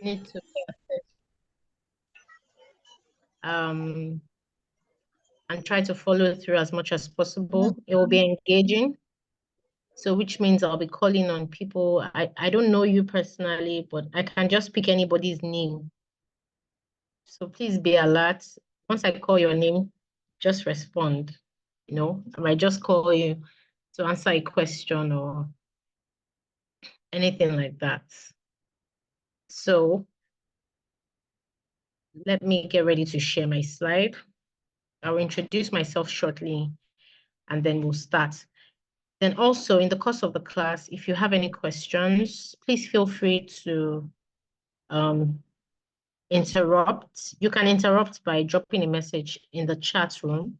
Need to and try to follow through as much as possible. It will be engaging. So which means I'll be calling on people. I don't know you personally, but I can just pick anybody's name. So please be alert. Once I call your name, just respond. You know, I might just call you to answer a question or anything like that. So let me get ready to share my slide. I'll introduce myself shortly and then we'll start. Then also in the course of the class, if you have any questions, please feel free to interrupt. You can interrupt by dropping a message in the chat room.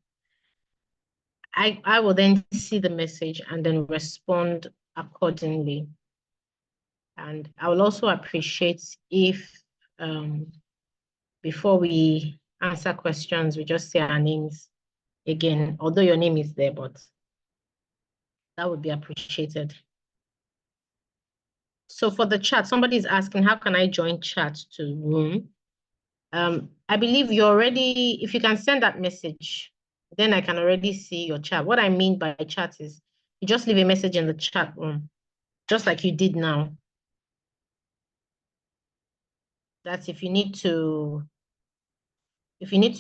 I will then see the message and then respond accordingly. And I will also appreciate if before we answer questions, we just say our names again, although your name is there, but that would be appreciated. So for the chat, somebody is asking, how can I join chat to room? I believe you already, if you can send that message, then I can already see your chat. What I mean by chat is you just leave a message in the chat room, just like you did now. That's if you need to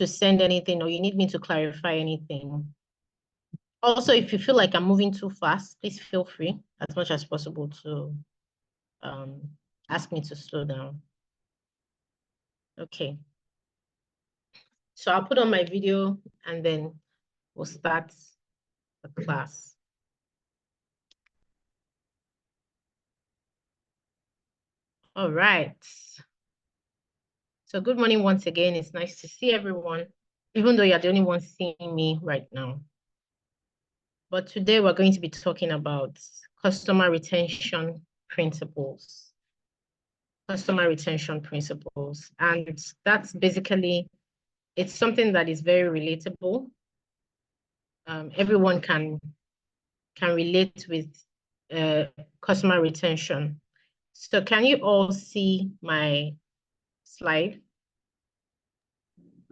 send anything or you need me to clarify anything. Also, if you feel like I'm moving too fast, please feel free as much as possible to ask me to slow down. Okay. So I'll put on my video and then we'll start the class. All right. So good morning once again. It's nice to see everyone, even though you're the only one seeing me right now. But today we're going to be talking about customer retention principles. Customer retention principles. And that's basically, it's something that is very relatable. Everyone can relate with customer retention. So can you all see my slide?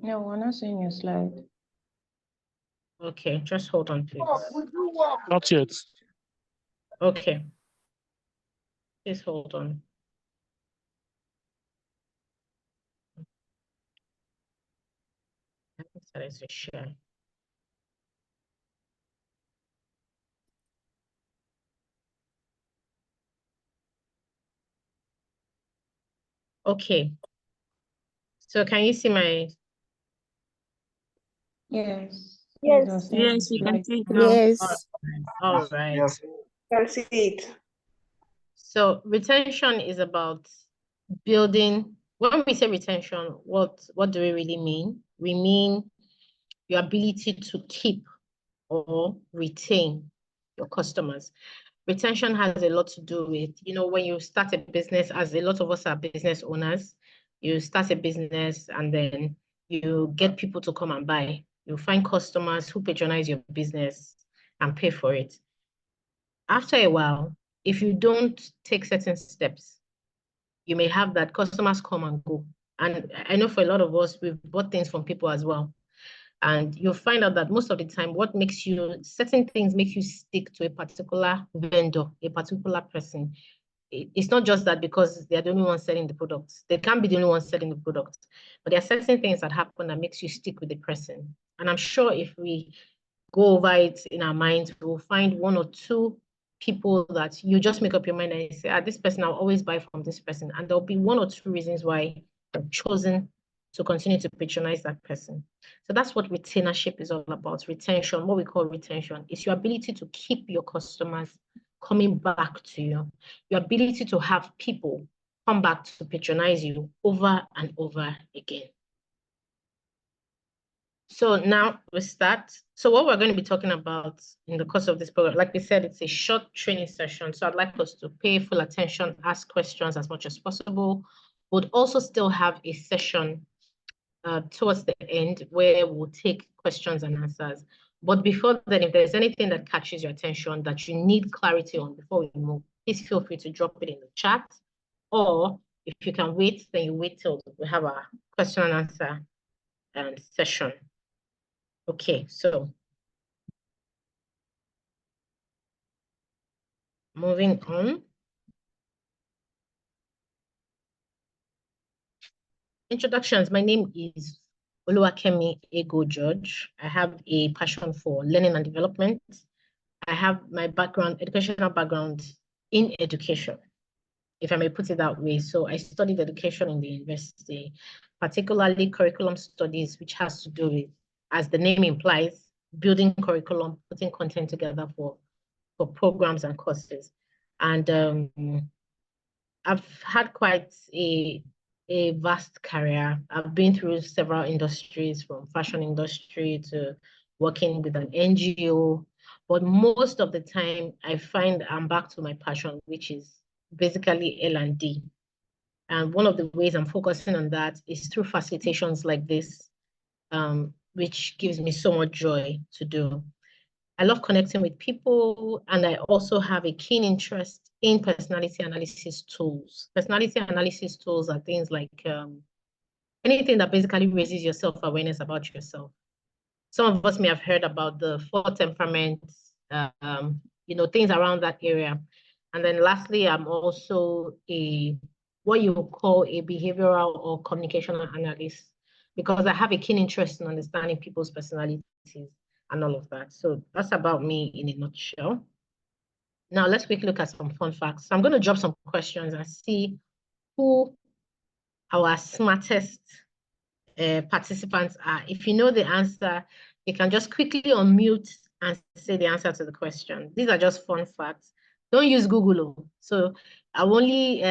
No, we're not seeing your slide. Okay, just hold on, please. Not yet. Okay. Please hold on. I think that is a share. Okay. So can you see my? Yes. Yes. Yes, we can see it now. Yes. All right. Yes. I see it. So retention is about building. When we say retention, what do we really mean? We mean your ability to keep or retain your customers. Retention has a lot to do with, you know, when you start a business, as a lot of us are business owners, you start a business and then you get people to come and buy. You find customers who patronize your business and pay for it. After a while, if you don't take certain steps, you may have that customers come and go. And I know for a lot of us, we've bought things from people as well. And you'll find out that most of the time, what makes you, certain things make you stick to a particular vendor, a particular person. It's not just that because they're the only ones selling the products. They can't be the only ones selling the products. But there are certain things that happen that makes you stick with the person. And I'm sure if we go over it in our minds, we'll find one or two people that you just make up your mind and you say, this person, I'll always buy from this person. And there'll be one or two reasons why you've chosen to continue to patronize that person. So that's what retainership is all about. Retention, what we call retention, is your ability to keep your customers coming back to you. Your ability to have people come back to patronize you over and over again. So now we start. So what we're going to be talking about in the course of this program, like we said, it's a short training session. So I'd like us to pay full attention, ask questions as much as possible. We'll also still have a session towards the end where we'll take questions and answers. But before then, if there's anything that catches your attention that you need clarity on before we move, please feel free to drop it in the chat. Or if you can wait, then you wait till we have our question and answer session. Okay, so moving on. Introductions. My name is Oluwakemi Ego George. I have a passion for learning and development. I have my background, educational background in education, if I may put it that way. So I studied education in the university, particularly curriculum studies, which has to do with, as the name implies, building curriculum, putting content together for programs and courses. And I've had quite a vast career. I've been through several industries, from fashion industry to working with an NGO. But most of the time, I find I'm back to my passion, which is basically L&D. And one of the ways I'm focusing on that is through facilitations like this, which gives me so much joy to do. I love connecting with people, and I also have a keen interest in personality analysis tools. Personality analysis tools are things like anything that basically raises your self-awareness about yourself. Some of us may have heard about the 4 temperaments, things around that area. And then lastly, I'm also what you would call a behavioral or communicational analyst, because I have a keen interest in understanding people's personalities and all of that. So that's about me in a nutshell. Now let's quickly look at some fun facts. So I'm going to drop some questions and see who our smartest participants are. If you know the answer, you can just quickly unmute and say the answer to the question. These are just fun facts. Don't use Google. So I will only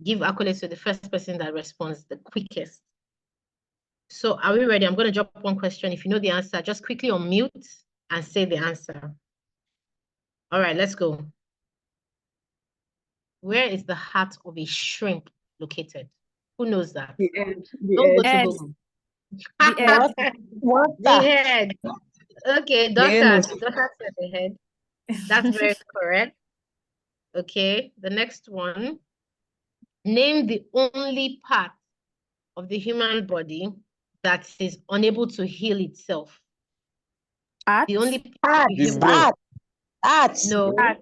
give accolades to the first person that responds the quickest. So are we ready? I'm going to drop one question. If you know the answer, just quickly unmute and say the answer. All right, let's go. Where is the heart of a shrimp located? Who knows that? The end. Don't go to Head. Google. The head. The head. Okay, doctor anus. said the head. That's very correct. Okay, the next one. Name the only part of the human body that is unable to heal itself. Heart. The only part of the human body. Heart. No, Heart.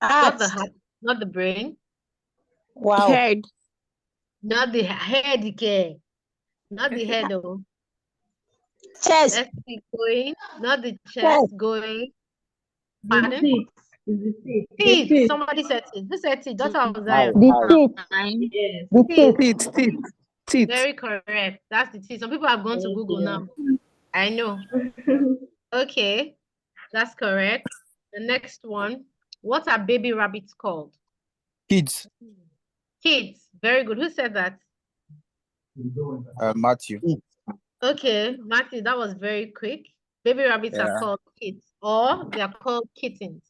not the heart, not the brain, Wow. Head. not the head, okay. Not the head, though. Chest. Let's keep going. Not the chest going. Pardon? Teeth. Somebody said teeth. Who said teeth? Dr. Ozayo. The teeth. The teeth. Teeth. Very correct. That's the teeth. Some people have gone to Google now. I know. Okay, that's correct. The next one. What are baby rabbits called? Kids. Kids. Very good. Who said that? Matthew. Okay, Matthew, that was very quick. Baby rabbits are Yeah. called kids, or they are called kittens.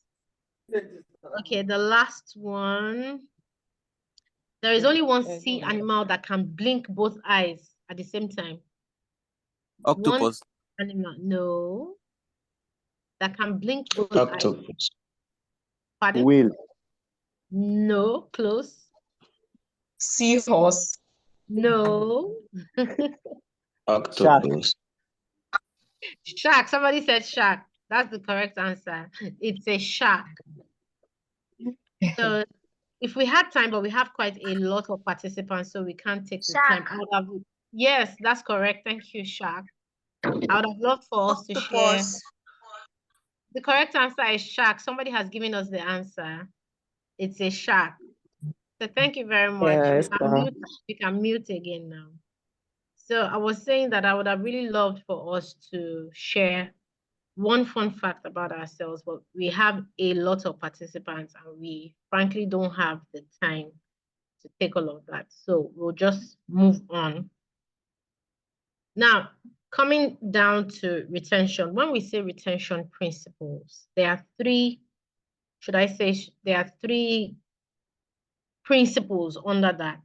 Okay, the last one. There is only one sea animal that can blink both eyes at the same time. Octopus. One animal, no. That can blink both eyes. Octopus. Pardon? Whale. No, close. Seahorse. No. Octopus. Shark. Somebody said shark. That's the correct answer. It's a shark. So if we had time, but we have quite a lot of participants, so we can't take the time. Yes, that's correct. Thank you, Shark. I would have loved for us to share. The correct answer is shark. Somebody has given us the answer. It's a shark. So thank you very much. Yes, we can mute again now. So I was saying that I would have really loved for us to share one fun fact about ourselves, but we have a lot of participants and we frankly don't have the time to take all of that. So we'll just move on. Now, coming down to retention, when we say retention principles, there are three, should I say, there are three principles under that.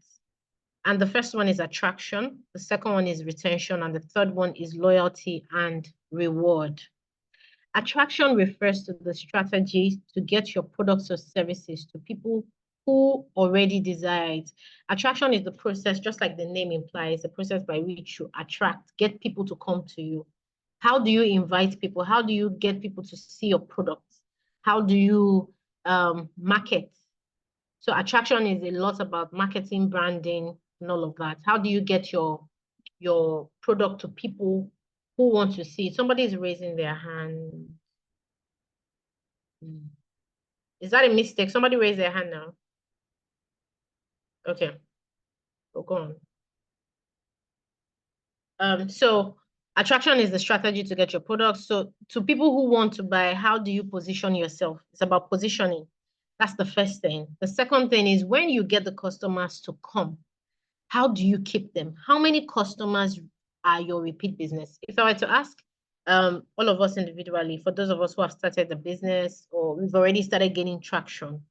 And the first one is attraction, the second one is retention, and the third one is loyalty and reward. Attraction refers to the strategy to get your products or services to people who already desire it. Attraction is the process, just like the name implies, the process by which you attract, get people to come to you. How do you invite people? How do you get people to see your products? How do you market? So attraction is a lot about marketing, branding, and all of that. How do you get your product to people who want to see it? Somebody is raising their hand. Is that a mistake? Somebody raise their hand now. Okay. Oh, go on. So attraction is the strategy to get your products. So to people who want to buy, how do you position yourself? It's about positioning. That's the first thing. The second thing is when you get the customers to come, how do you keep them? How many customers are your repeat business? If I were to ask all of us individually, for those of us who have started the business or we've already started gaining traction,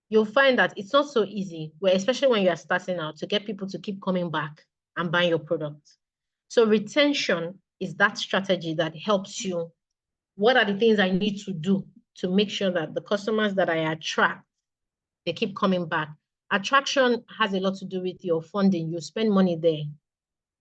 you'll find that it's not so easy, especially when you are starting out, to get people to keep coming back and buying your product. So retention is that strategy that helps you. What are the things I need to do to make sure that the customers that I attract, they keep coming back? Attraction has a lot to do with your funding. You spend money there.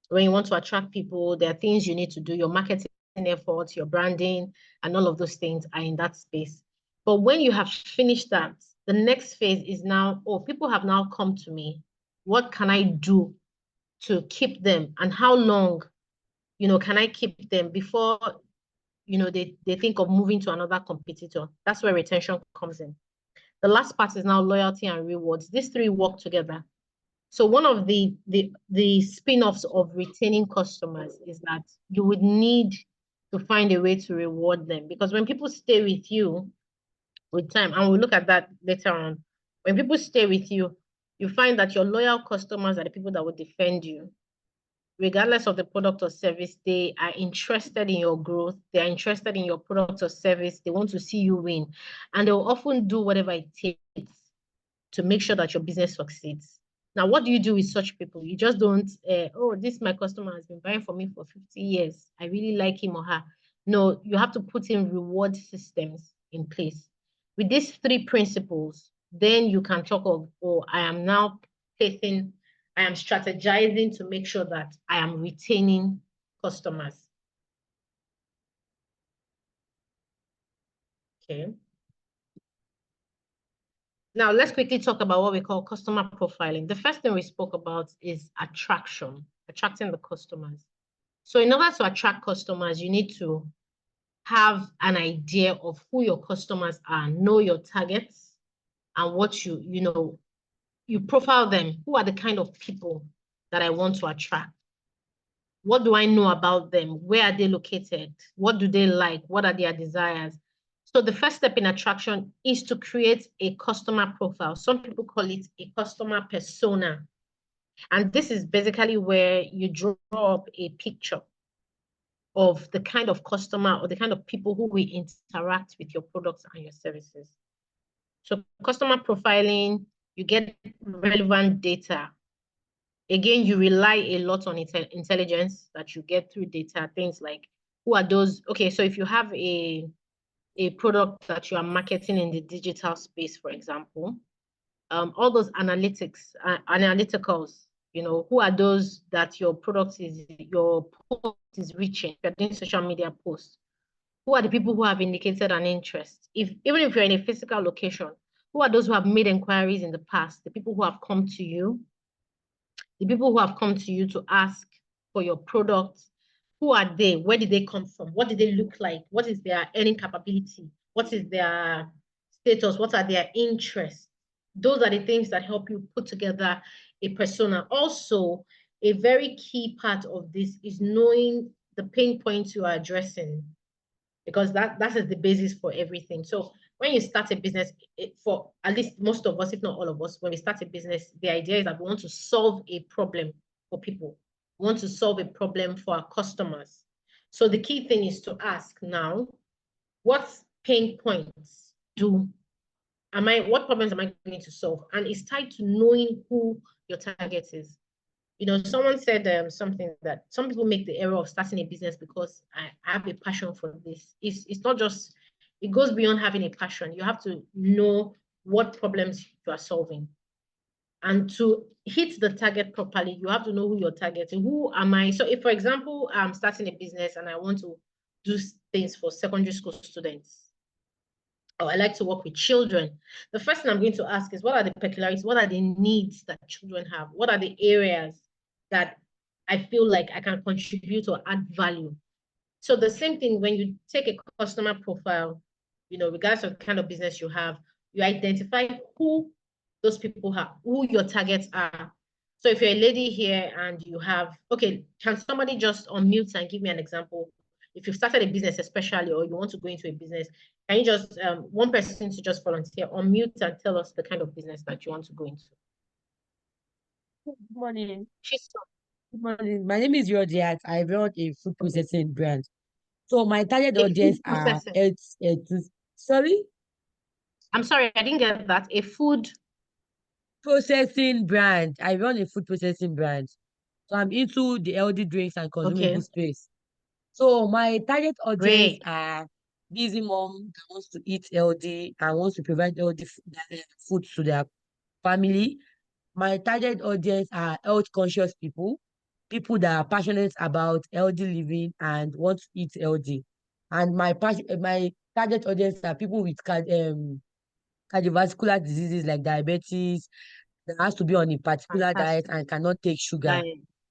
When you want to attract people, there are things you need to do, your marketing efforts, your branding, and all of those things are in that space. But when you have finished that, the next phase is now, oh, people have now come to me. What can I do to keep them? And how long, can I keep them before, they think of moving to another competitor? That's where retention comes in. The last part is now loyalty and rewards. These three work together. So one of the spin-offs of retaining customers is that you would need to find a way to reward them, because when people stay with you with time, and we'll look at that later on, when people stay with you, you find that your loyal customers are the people that will defend you. Regardless of the product or service, they are interested in your growth. They are interested in your product or service. They want to see you win. And they will often do whatever it takes to make sure that your business succeeds. Now, what do you do with such people? You just don't, oh, this my customer has been buying for me for 50 years. I really like him or her. No, you have to put in reward systems in place. With these three principles, then you can talk of, oh, I am strategizing to make sure that I am retaining customers. Okay. Now, let's quickly talk about what we call customer profiling. The first thing we spoke about is attraction, attracting the customers. So in order to attract customers, you need to have an idea of who your customers are, know your targets, and what you profile them. Who are the kind of people that I want to attract? What do I know about them? Where are they located? What do they like? What are their desires? So the first step in attraction is to create a customer profile. Some people call it a customer persona. And this is basically where you draw up a picture of the kind of customer or the kind of people who will interact with your products and your services. So customer profiling, you get relevant data. Again, you rely a lot on intelligence that you get through data, things like who are those. Okay, so if you have a product that you are marketing in the digital space, for example, all those analyticals, who are those that your post is reaching? If you're doing social media posts, who are the people who have indicated an interest? Even if you're in a physical location, who are those who have made inquiries in the past? The people who have come to you, the people who have come to you to ask for your product. Who are they? Where did they come from? What did they look like? What is their earning capability? What is their status? What are their interests? Those are the things that help you put together a persona. Also, a very key part of this is knowing the pain points you are addressing, because that is the basis for everything. So when you start a business, for at least most of us, if not all of us, when we start a business, the idea is that we want to solve a problem for people. want to solve a problem for our customers. So the key thing is to ask now, what pain points what problems am I going to solve? And it's tied to knowing who your target is. You know, someone said something that some people make the error of starting a business because I have a passion for this. It's not just, it goes beyond having a passion. You have to know what problems you are solving. And to hit the target properly, you have to know who you're targeting. Who am I? So if, for example, I'm starting a business and I want to do things for secondary school students, or I like to work with children, the first thing I'm going to ask is, what are the peculiarities? What are the needs that children have? What are the areas that I feel like I can contribute or add value? So the same thing when you take a customer profile, you know, regardless of the kind of business you have, you identify who those people have, who your targets are. So if you're a lady here and you have, okay, can somebody just unmute and give me an example? If you've started a business especially, or you want to go into a business, can you just, one person to just volunteer, unmute and tell us the kind of business that you want to go into? Good morning. She's Good morning. My name is Rodiat. I run a food processing brand. So my target audience are sorry? I'm sorry, I didn't get that. A food Processing brand. I run a food processing brand. So I'm into the healthy drinks and consumable space. So my target audience are busy mom that wants to eat healthy and wants to provide healthy food to their family. My target audience are health conscious people that are passionate about healthy living and want to eat healthy. And my target audience are people with cardiovascular diseases like diabetes, that has to be on a particular diet and cannot take sugar.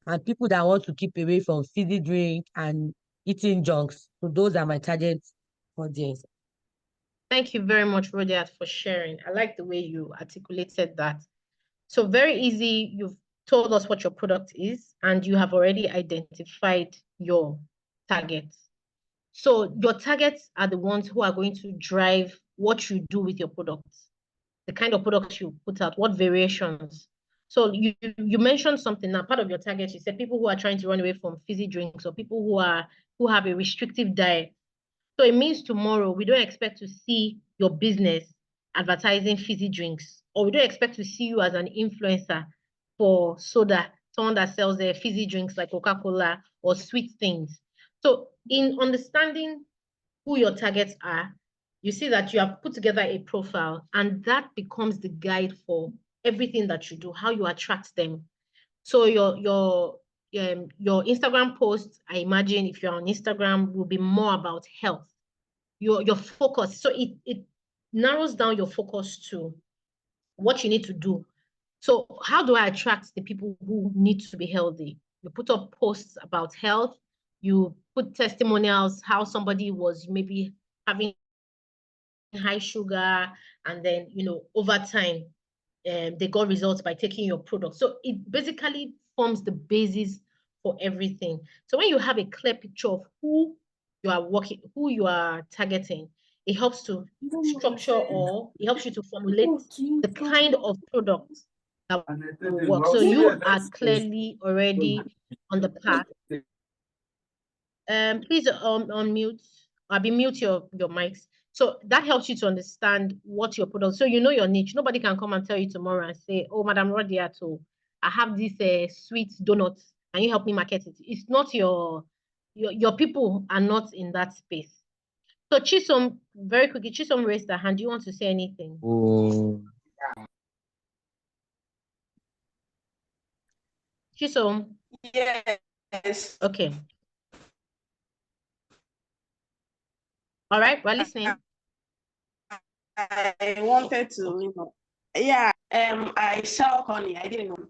And people that want to keep away from fizzy drink and eating junks. So those are my target audience. Thank you very much, Rodiat, for sharing. I like the way you articulated that. So very easy, you've told us what your product is, and you have already identified your targets. So your targets are the ones who are going to drive what you do with your products, the kind of products you put out, what variations. So you mentioned something now, part of your target, you said people who are trying to run away from fizzy drinks, or people who have a restrictive diet. So it means tomorrow we don't expect to see your business advertising fizzy drinks, or we don't expect to see you as an influencer for soda, someone that sells their fizzy drinks like Coca-Cola or sweet things. So in understanding who your targets are, you see that you have put together a profile, and that becomes the guide for everything that you do, how you attract them. So your Instagram posts, I imagine if you're on Instagram, will be more about health. Your focus. So it narrows down your focus to what you need to do. So how do I attract the people who need to be healthy? You put up posts about health, you put testimonials, how somebody was maybe having high sugar, and then, you know, over time, they got results by taking your product. So it basically forms the basis for everything. So when you have a clear picture of who you are targeting, it helps to structure, or it helps you to formulate the kind of product that will work. So you are clearly already on the path. Please unmute. I'll be mute your mics. So that helps you to understand what your product. So you know your niche. Nobody can come and tell you tomorrow and say, "Oh, Madam Rodiato, I have this sweet donut. Can you help me market it?" It's not your people are not in that space. So Chisom, very quickly, Chisom raised her hand. Do you want to say anything? Oh, Chisom. Yes. Okay. All right, we're listening. I wanted to, yeah, I sell honey. I didn't know.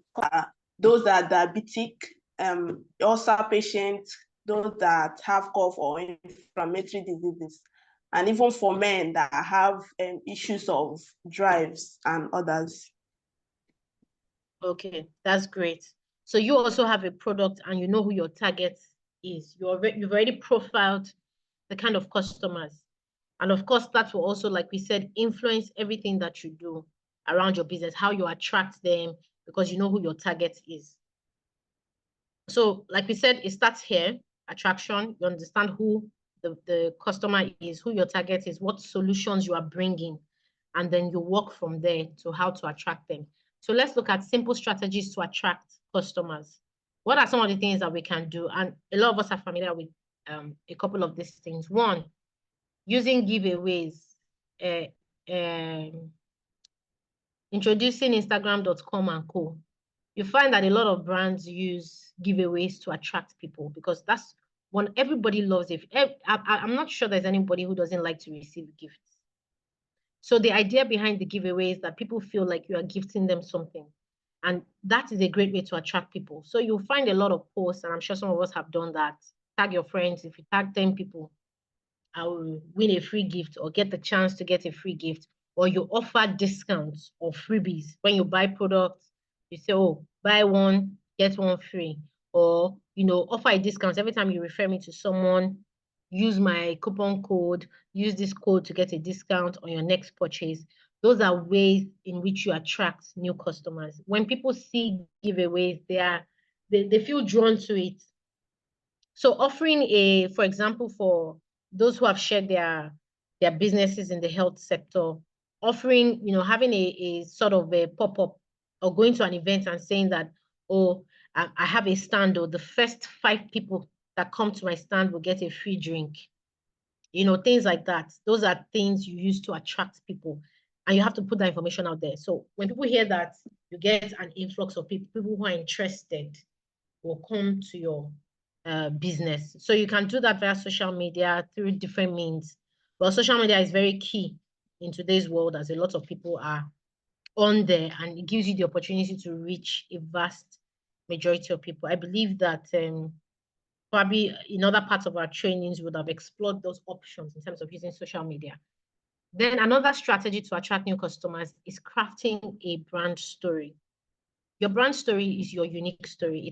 Those that are diabetic, ulcer patients, those that have cough or inflammatory diseases, and even for men that have issues of drives and others. Okay, that's great. So you also have a product and you know who your target is. You've already profiled the kind of customers. And of course, that will also, like we said, influence everything that you do around your business, how you attract them, because you know who your target is. So like we said, it starts here, attraction. You understand who the customer is, who your target is, what solutions you are bringing, and then you work from there to how to attract them. So let's look at simple strategies to attract customers. What are some of the things that we can do? And a lot of us are familiar with a couple of these things. One, using giveaways, introducing Instagram.com and co. You find that a lot of brands use giveaways to attract people because that's one everybody loves it. I'm not sure there's anybody who doesn't like to receive gifts. So the idea behind the giveaway is that people feel like you are gifting them something. And that is a great way to attract people. So you'll find a lot of posts, and I'm sure some of us have done that. Tag your friends. If you tag 10 people, I will win a free gift or get the chance to get a free gift. Or you offer discounts or freebies. When you buy products, you say, oh, buy one, get one free. Or, offer a discount. Every time you refer me to someone, use my coupon code, use this code to get a discount on your next purchase. Those are ways in which you attract new customers. When people see giveaways, they feel drawn to it. So offering for example, for those who have shared their businesses in the health sector, offering, having a sort of a pop-up or going to an event and saying that, oh, I have a stand, or the first 5 people that come to my stand will get a free drink. Things like that. Those are things you use to attract people. And you have to put that information out there. So when people hear that, you get an influx of people who are interested will come to your business. So you can do that via social media through different means. Well, social media is very key in today's world, as a lot of people are on there, and it gives you the opportunity to reach a vast majority of people. I believe that probably in other parts of our trainings, we would have explored those options in terms of using social media. Then another strategy to attract new customers is crafting a brand story. Your brand story is your unique story.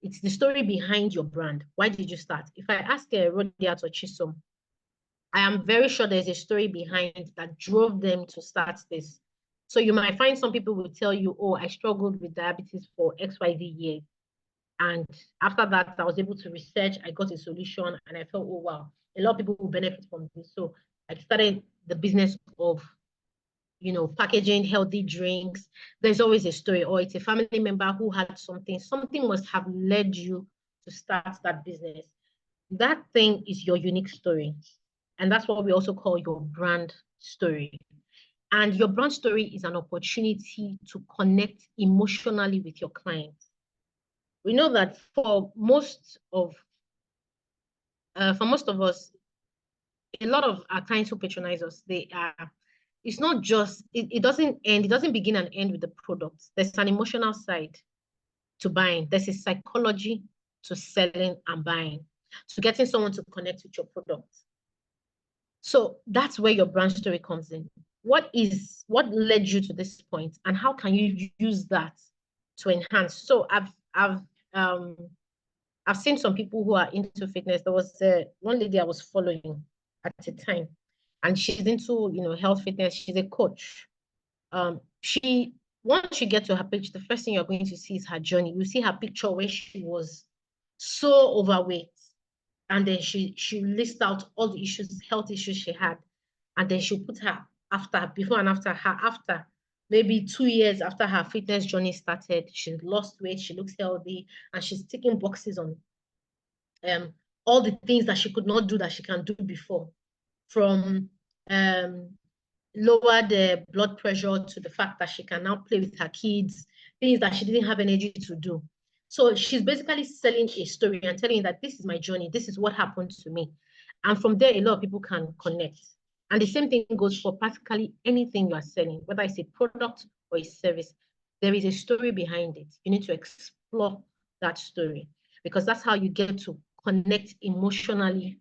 It's the story behind your brand. Why did you start? If I ask Rodiat or Chisom, I am very sure there's a story behind that drove them to start this. So you might find some people will tell you, oh, I struggled with diabetes for XYZ years. And after that, I was able to research, I got a solution, and I felt, oh, wow, a lot of people will benefit from this. So I started the business of packaging healthy drinks. There's always a story, or it's a family member who had something must have led you to start that business. That thing is your unique story. And that's what we also call your brand story. And your brand story is an opportunity to connect emotionally with your clients. We know that for most of us, a lot of our clients who patronize us, it's not just, it doesn't begin and end with the product. There's an emotional side to buying. There's a psychology to selling and buying, to getting someone to connect with your product. So that's where your brand story comes in. What led you to this point, and how can you use that to enhance? So I've seen some people who are into fitness. There was one lady I was following at the time, and she's into health fitness. She's a coach. Once you get to her page, the first thing you're going to see is her journey. You see her picture where she was so overweight, and then she lists out all the health issues she had, and then she'll put her before and after. Her after maybe 2 years after her fitness journey started, she's lost weight, she looks healthy, and she's ticking boxes on all the things that she could not do that she can do before, from lower the blood pressure to the fact that she can now play with her kids, things that she didn't have energy to do. So she's basically selling a story and telling you that this is my journey, this is what happened to me. And from there, a lot of people can connect. And the same thing goes for practically anything you are selling, whether it's a product or a service. There is a story behind it. You need to explore that story, because that's how you get to connect emotionally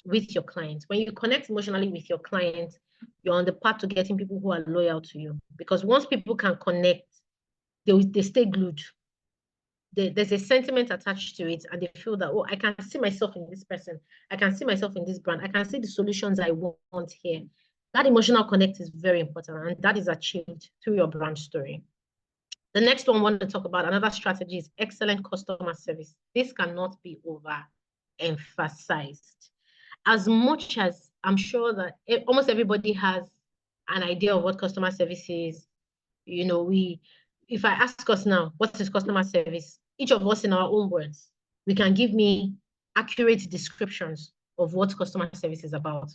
with your clients. When you connect emotionally with your clients, you're on the path to getting people who are loyal to you. Because once people can connect, they stay glued. There's a sentiment attached to it, and they feel that, oh, I can see myself in this person. I can see myself in this brand. I can see the solutions I want here. That emotional connect is very important, and that is achieved through your brand story. The next one I want to talk about, another strategy, is excellent customer service. This cannot be overemphasized. As much as I'm sure that almost everybody has an idea of what customer service is, you know, if I ask us now, what is customer service? Each of us in our own words, we can give me accurate descriptions of what customer service is about.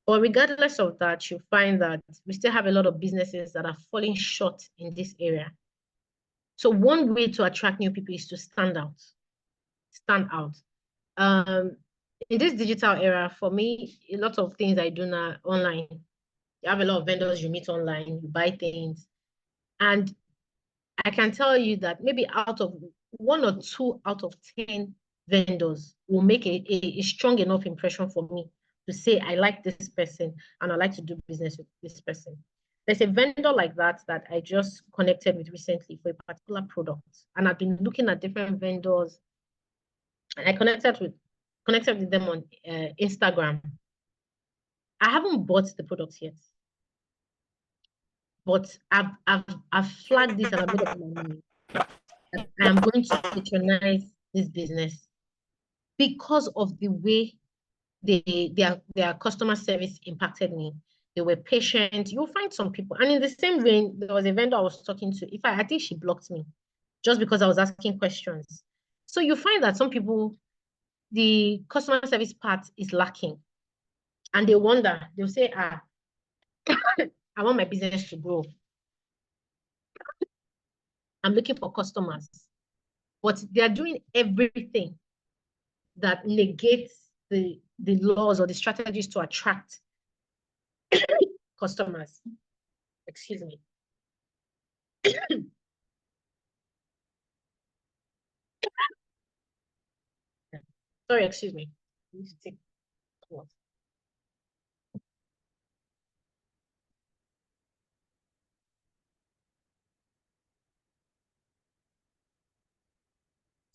But regardless of that, you find that we still have a lot of businesses that are falling short in this area. So one way to attract new people is to stand out. Stand out. In this digital era, for me, a lot of things I do now online. You have a lot of vendors you meet online, you buy things. And I can tell you that maybe out of 1 or 2 out of 10 vendors will make a strong enough impression for me to say, I like this person and I like to do business with this person. There's a vendor like that I just connected with recently for a particular product. And I've been looking at different vendors, and I connected with them on Instagram. I haven't bought the product yet, but I've flagged this and I've made up my mind. I am going to patronize this business because of the way their customer service impacted me. They were patient. You'll find some people. And in the same vein, there was a vendor I was talking to. I think she blocked me just because I was asking questions. So you find that some people, the customer service part is lacking. And they wonder, they'll say, I want my business to grow. I'm looking for customers. But they're doing everything that negates the laws or the strategies to attract customers. Excuse me. Sorry, excuse me. I need to take water.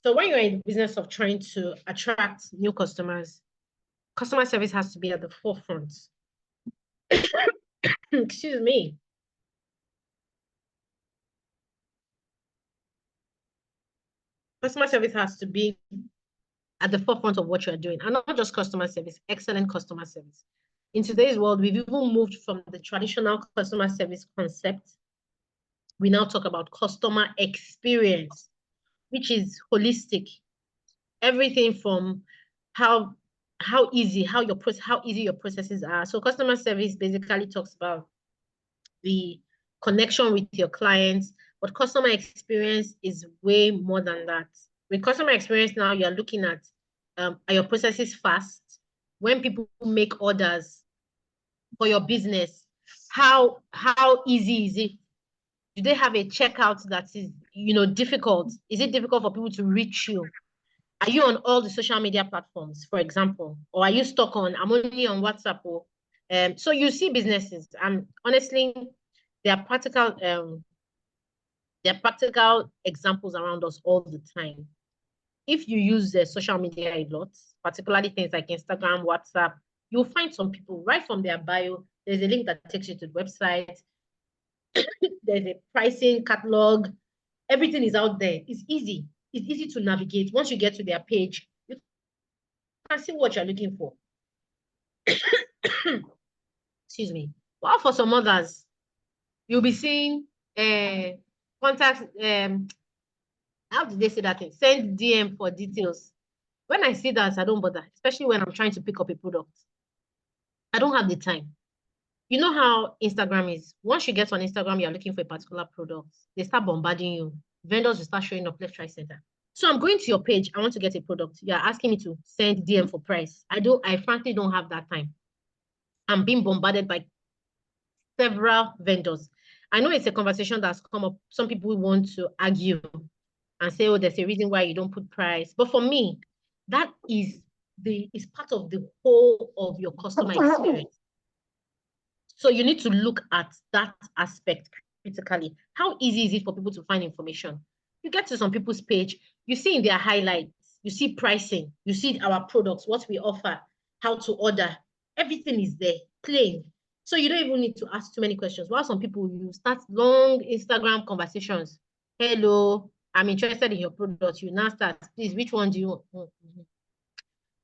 So when you're in the business of trying to attract new customers, customer service has to be at the forefront. Excuse me. Customer service has to be at the forefront of what you're doing. And not just customer service, excellent customer service. In today's world, we've even moved from the traditional customer service concept. We now talk about customer experience, which is holistic. Everything from how easy your processes are. So customer service basically talks about the connection with your clients, but customer experience is way more than that. With customer experience now, you're looking at are your processes fast? When people make orders for your business, how easy is it? Do they have a checkout that is difficult? Is it difficult for people to reach you? Are you on all the social media platforms, for example? Or are you stuck on, I'm only on WhatsApp? Or so you see businesses, and honestly, there are practical examples around us all the time. If you use social media a lot, particularly things like Instagram, WhatsApp, you'll find some people right from their bio. There's a link that takes you to the website. There's a pricing catalog. Everything is out there. It's easy. It's easy to navigate. Once you get to their page, you can see what you're looking for. Excuse me. Well, for some others, you'll be seeing contact. How did they say that thing? Send DM for details. When I see that, I don't bother, especially when I'm trying to pick up a product. I don't have the time. You know how Instagram is. Once you get on Instagram, you're looking for a particular product. They start bombarding you. Vendors will start showing up. Let's try center. So I'm going to your page. I want to get a product. You're asking me to send DM for price. I frankly don't have that time. I'm being bombarded by several vendors. I know it's a conversation that's come up. Some people want to argue and say, oh, there's a reason why you don't put price. But for me, that is part of the whole of your customer experience. So you need to look at that aspect critically. How easy is it for people to find information? You get to some people's page, you see in their highlights, you see pricing, you see our products, what we offer, how to order. Everything is there, plain. So you don't even need to ask too many questions. While some people, you start long Instagram conversations hello, I'm interested in your product. You now start, please, which one do you want?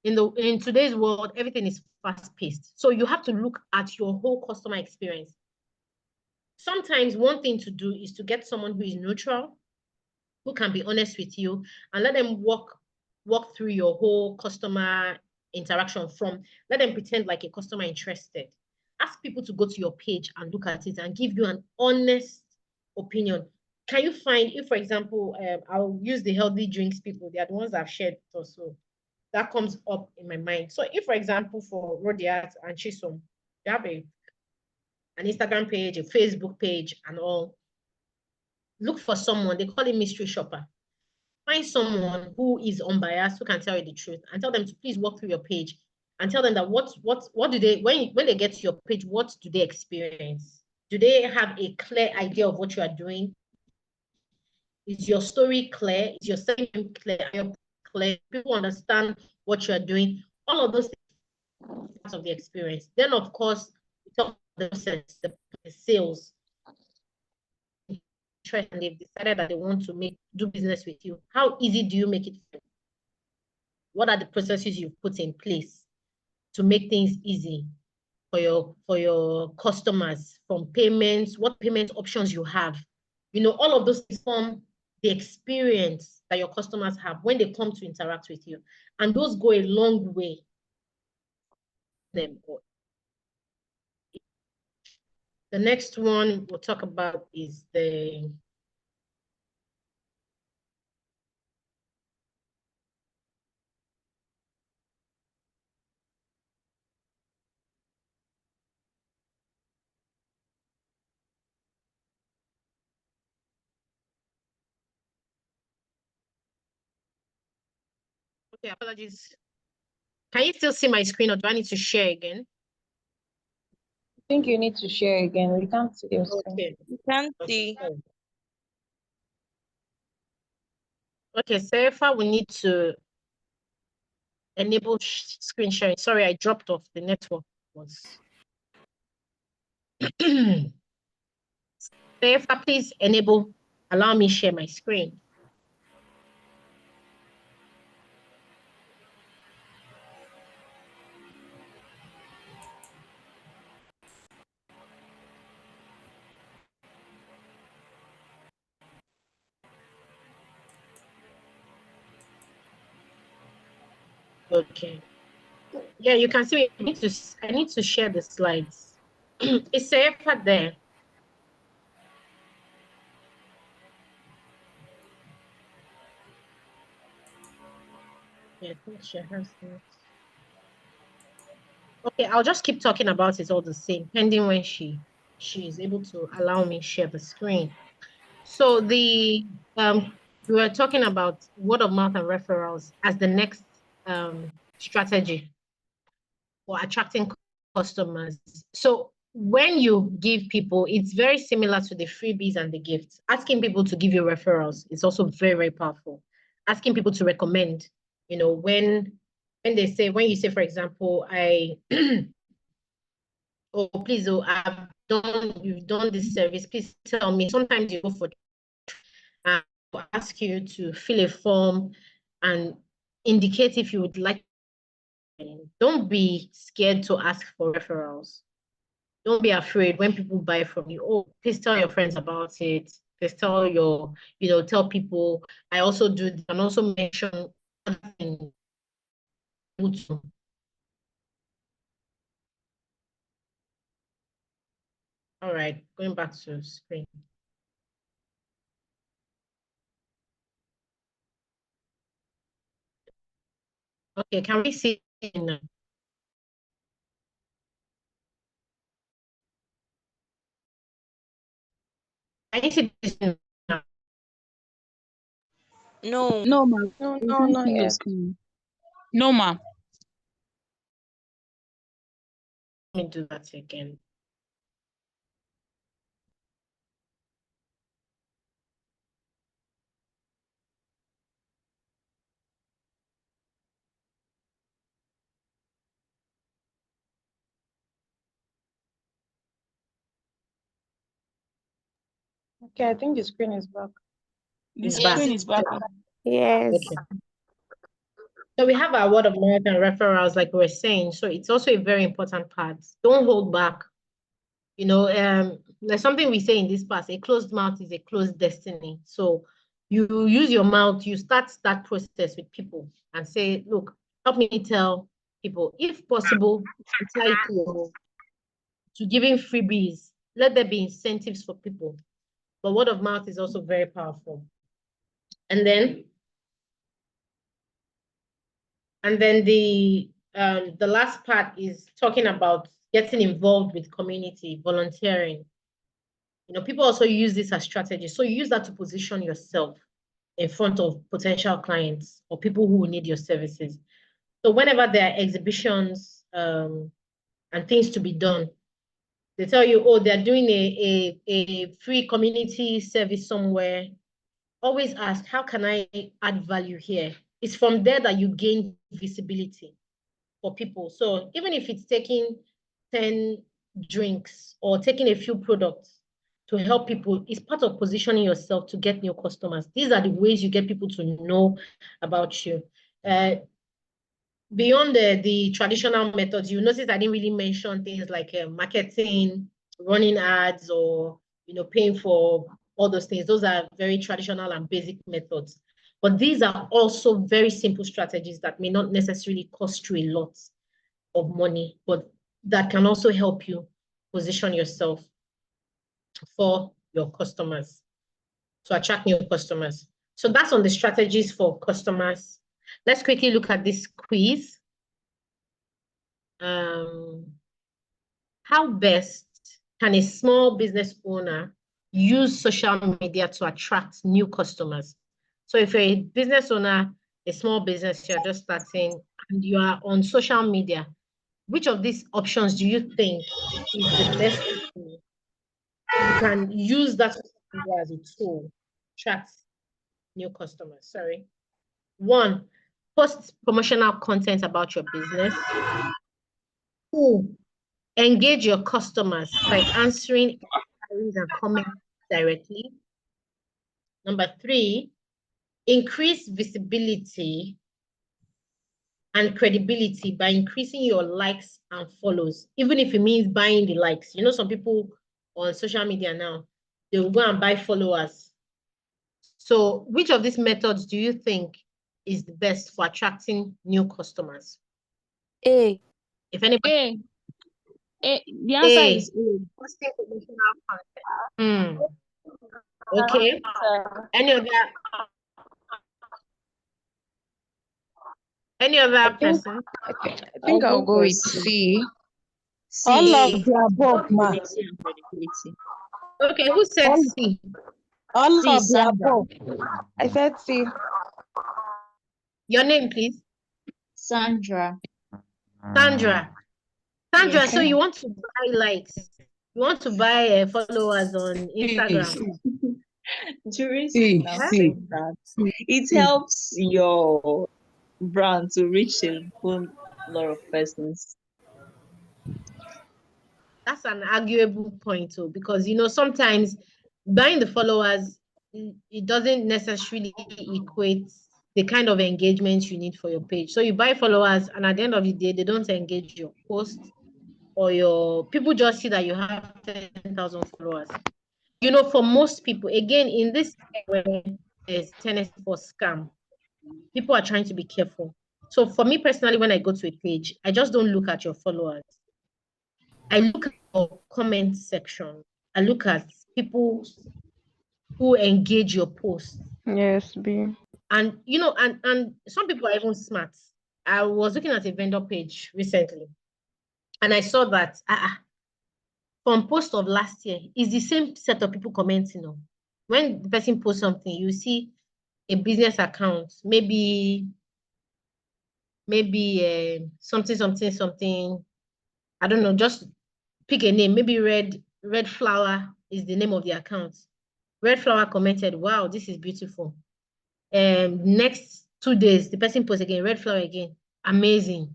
In today's world, everything is fast-paced. So you have to look at your whole customer experience. Sometimes one thing to do is to get someone who is neutral, who can be honest with you, and let them walk through your whole customer interaction let them pretend like a customer interested. Ask people to go to your page and look at it and give you an honest opinion. Can you find, if for example, I'll use the healthy drinks people, they are the ones I've shared also. That comes up in my mind. So if, for example, for Rodiat and Chisom, you have an Instagram page, a Facebook page, and all, look for someone, they call it mystery shopper. Find someone who is unbiased, who can tell you the truth, and tell them to please walk through your page and tell them that what do they, when they get to your page, what do they experience? Do they have a clear idea of what you are doing? Is your story clear? Is your selling clear? Are your clear? People understand what you are doing? All of those things are part of the experience. Then, of course, we talk about the sales. And they've decided that they want to do business with you. How easy do you make it? What are the processes you've put in place to make things easy for your customers, from payments, what payment options you have? You know, all of those things form the experience that your customers have when they come to interact with you. And those go a long way. The next one we'll talk about is the okay, apologies. Can you still see my screen, or do I need to share again? I think you need to share again. We can't see your screen. Okay. You can't see. Okay, Serifa, we need to enable screen sharing. Sorry, I dropped off. The network was. Serifa, please allow me share my screen. Okay. Yeah, you can see I need to share the slides. Is Serifa there? Yeah, I think she has it. Okay, I'll just keep talking about it all the same, pending when she is able to allow me share the screen. So we were talking about word of mouth and referrals as the next strategy for attracting customers. So when you give people, it's very similar to the freebies and the gifts. Asking people to give you referrals is also very, very powerful. Asking people to recommend, you know, when you say, for example, oh, please, you've done this service, please tell me. Sometimes you go for and ask you to fill a form and indicate if you would like. Don't be scared to ask for referrals. Don't be afraid when people buy from you. Oh, please tell your friends about it. Please tell people. I also do, and also mention other things. All right, going back to screen. Okay, can we see it now? Can you see this now? No. No, ma. No, We no, can't not see your yet. screen. No, ma. Let me do that again. Okay, I think the screen is back. The It's back. screen is back. Yes. Okay. So we have our word of mouth and referrals, like we were saying. So it's also a very important part. Don't hold back. You know, there's something we say in this past, a closed mouth is a closed destiny. So you use your mouth, you start that process with people and say, look, help me tell people, if possible, try to giving freebies. Let there be incentives for people. But word of mouth is also very powerful. And then the last part is talking about getting involved with community, volunteering. You know, people also use this as strategy. So you use that to position yourself in front of potential clients or people who will need your services. So whenever there are exhibitions and things to be done, they tell you, oh, they're doing a free community service somewhere. Always ask, how can I add value here? It's from there that you gain visibility for people. So even if it's taking 10 drinks or taking a few products to help people, it's part of positioning yourself to get new customers. These are the ways you get people to know about you. Beyond the traditional methods, you notice I didn't really mention things like marketing, running ads, or paying for all those things. Those are very traditional and basic methods. But these are also very simple strategies that may not necessarily cost you a lot of money, but that can also help you position yourself for your customers, to attract new customers. So that's on the strategies for customers. Let's quickly look at this quiz. How best can a small business owner use social media to attract new customers? So if you're a business owner, a small business, you're just starting, and you are on social media, which of these options do you think is the best tool? You can use that social media as a tool to attract new customers. Sorry. 1, post promotional content about your business. 2, engage your customers by answering inquiries and comments directly. Number 3, increase visibility and credibility by increasing your likes and follows, even if it means buying the likes. You know, some people on social media now, they will go and buy followers. So which of these methods do you think is the best for attracting new customers? A. If anybody... The answer is A. Posting promotional content. Okay. Any other person? I think I'll go with C. All of the above, ma. Okay, who said C? All of the above. I said C. Your name, please. Sandra. Sandra. Sandra, Yes. so you want to buy likes? You want to buy followers on Instagram? During that, it helps your brand to reach a whole lot of persons. That's an arguable point too, because sometimes buying the followers, it doesn't necessarily equate the kind of engagement you need for your page. So you buy followers, and at the end of the day, they don't engage your post, or your people just see that you have 10,000 followers. For most people, again, in this when there's tendency for scam, people are trying to be careful. So for me personally, when I go to a page, I just don't look at your followers. I look at your comment section. I look at people who engage your post. Yes, B. And and some people are even smart. I was looking at a vendor page recently, and I saw that from post of last year is the same set of people commenting on. When the person posts something, you see a business account, maybe something. I don't know, just pick a name. Maybe Red Flower is the name of the account. Red Flower commented, "Wow, this is beautiful." Next 2 days, the person posts again, Red Flower again, amazing.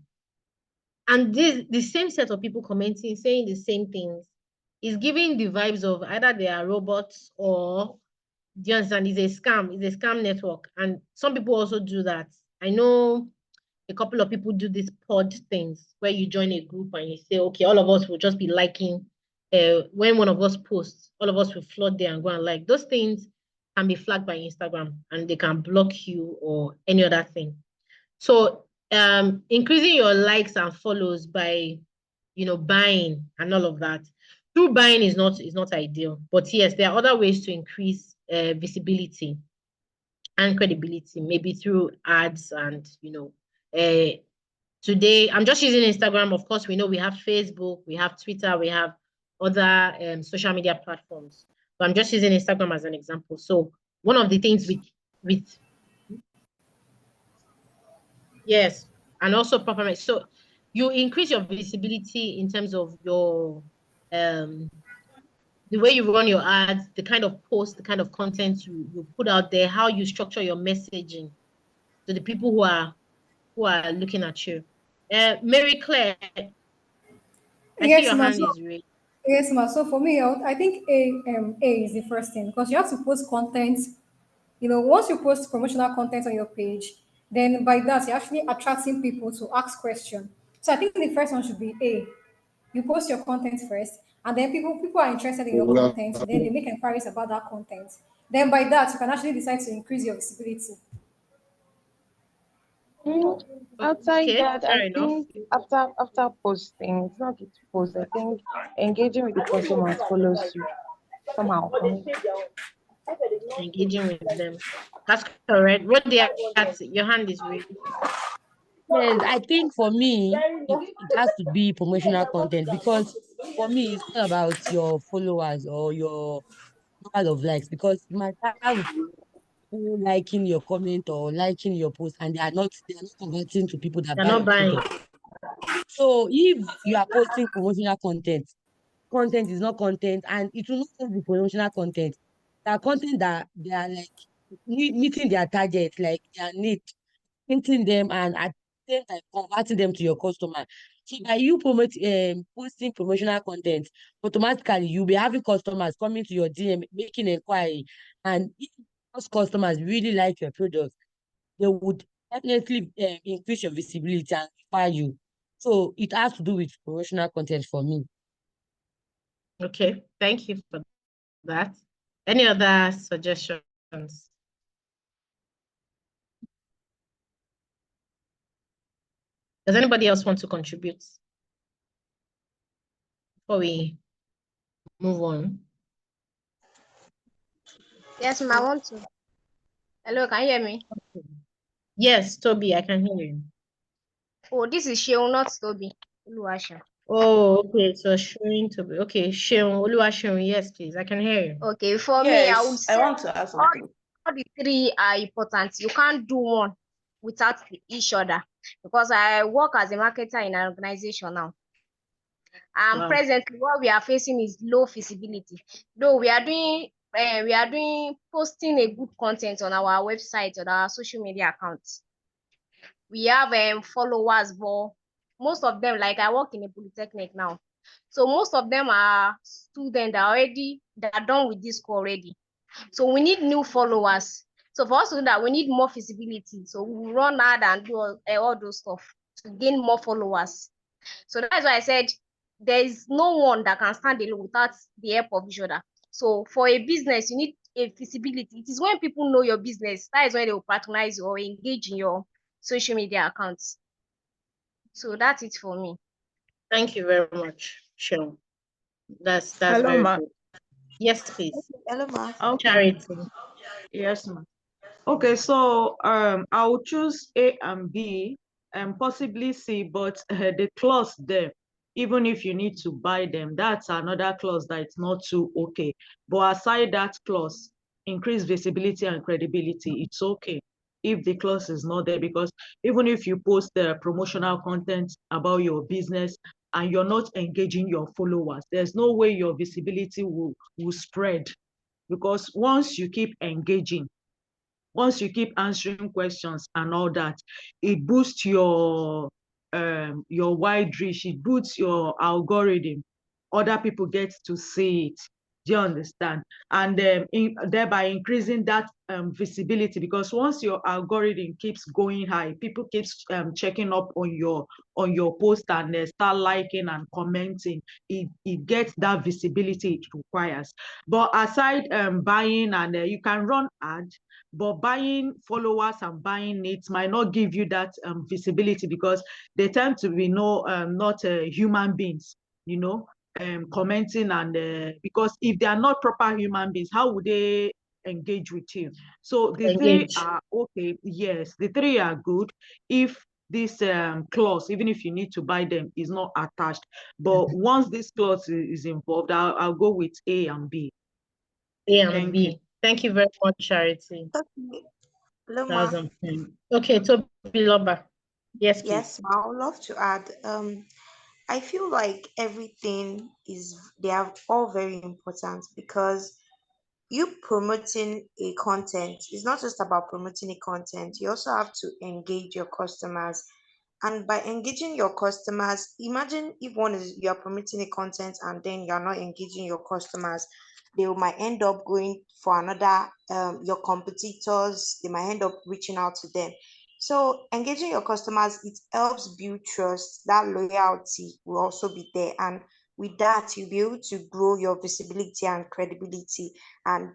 And the same set of people commenting, saying the same things, is giving the vibes of either they are robots or Do you understand? It's a scam. It's a scam network. And some people also do that. I know a couple of people do these pod things where you join a group and you say, okay, all of us will just be liking. When one of us posts, all of us will flood there and go and like. Those things can be flagged by Instagram and they can block you or any other thing. So increasing your likes and follows by, buying and all of that. Through buying is not ideal. But yes, there are other ways to increase visibility and credibility, maybe through ads and, today, I'm just using Instagram. Of course, we know we have Facebook, we have Twitter, we have other social media platforms. But I'm just using Instagram as an example. So one of the things with yes, and also performance. So you increase your visibility in terms of your the way you run your ads, the kind of post, the kind of content you put out there, how you structure your messaging to the people who are looking at you. Mary Claire, I see your hand is raised. Yes, ma. So for me, I think A is the first thing because you have to post content. Once you post promotional content on your page, then by that you're actually attracting people to ask questions. So I think the first one should be A. You post your content first, and then people are interested in your content. Then they make inquiries about that content. Then by that you can actually decide to increase your visibility. Outside Okay, that, fair I enough. think after posting, it's not good to post. I think engaging with the customers follows you somehow. Engaging with them. That's correct. What they at your hand is raised. Yes, I think for me, it has to be promotional content because for me, it's not about your followers or your number of likes because you might have people liking your comment or liking your post and they are not converting to people that They're buy not your buying. product. So if you are posting promotional content is not content and it will not just be promotional content. There are content that they are like meeting their target, like their need, painting them and at the same time converting them to your customer. So by you posting promotional content, automatically you'll be having customers coming to your DM, making inquiry. And if those customers really like your product, they would definitely increase your visibility and refer you. So it has to do with promotional content for me. Okay, thank you for that. Any other suggestions? Does anybody else want to contribute before we move on? Yes, ma'am, I want to. Hello, can you hear me? Yes, Toby, I can hear you. Oh, this is Sheol, not Toby. Oluwaseun. Oh, okay. So showing Toby. Okay, Sheon, Oluwaseun, yes, please. I can hear you. Okay, for me, I would Yes, say I want to ask something. all the three are important. You can't do one without each other because I work as a marketer in an organization now. And Wow. presently, what we are facing is low visibility. Though we are doing posting a good content on our website, on our social media accounts. We have followers, but most of them, like I work in a polytechnic now, so most of them are students that are done with this school already. So we need new followers. So for us to do that, we need more visibility. So we run ad and do all those stuff to gain more followers. So that's why I said there is no one that can stand alone without the help of each other. So for a business, you need a visibility. It is when people know your business, that is when they will patronize you or engage in your social media accounts. So that's it for me. Thank you very much, Sheon. That's Hello, very ma. good. Yes, please. Hello, ma. Okay. Charity. Yes, ma. Okay, so I will choose A and B and possibly C, but the clause there, even if you need to buy them, that's another clause that it's not too okay. But aside that clause, increase visibility and credibility, it's okay if the clause is not there, because even if you post the promotional content about your business and you're not engaging your followers, there's no way your visibility will spread, because once you keep engaging, once you keep answering questions and all that, it boosts your wide reach, it boosts your algorithm. Other people get to see it. Do you understand? And thereby increasing that visibility, because once your algorithm keeps going high, people keeps checking up on your post and start liking and commenting, it gets that visibility it requires. But aside buying, and you can run ads, but buying followers and buying needs might not give you that visibility, because they tend to be not human beings, you know, commenting, and because if they are not proper human beings, how would they engage with you? So the three are okay. Yes, the three are good if this clause, even if you need to buy them, is not attached. But once this clause is involved, I'll go with A and B. A and B. Thank you very much, Charity. Loma. Okay, Toby Loba. Yes, please. Yes, ma, I would love to add. I feel like they are all very important, because you promoting a content is not just about promoting a content. You also have to engage your customers. And by engaging your customers, imagine if you are promoting a content and then you're not engaging your customers, they might end up going for another, your competitors, they might end up reaching out to them. So engaging your customers, it helps build trust. That loyalty will also be there. And with that, you'll be able to grow your visibility and credibility, and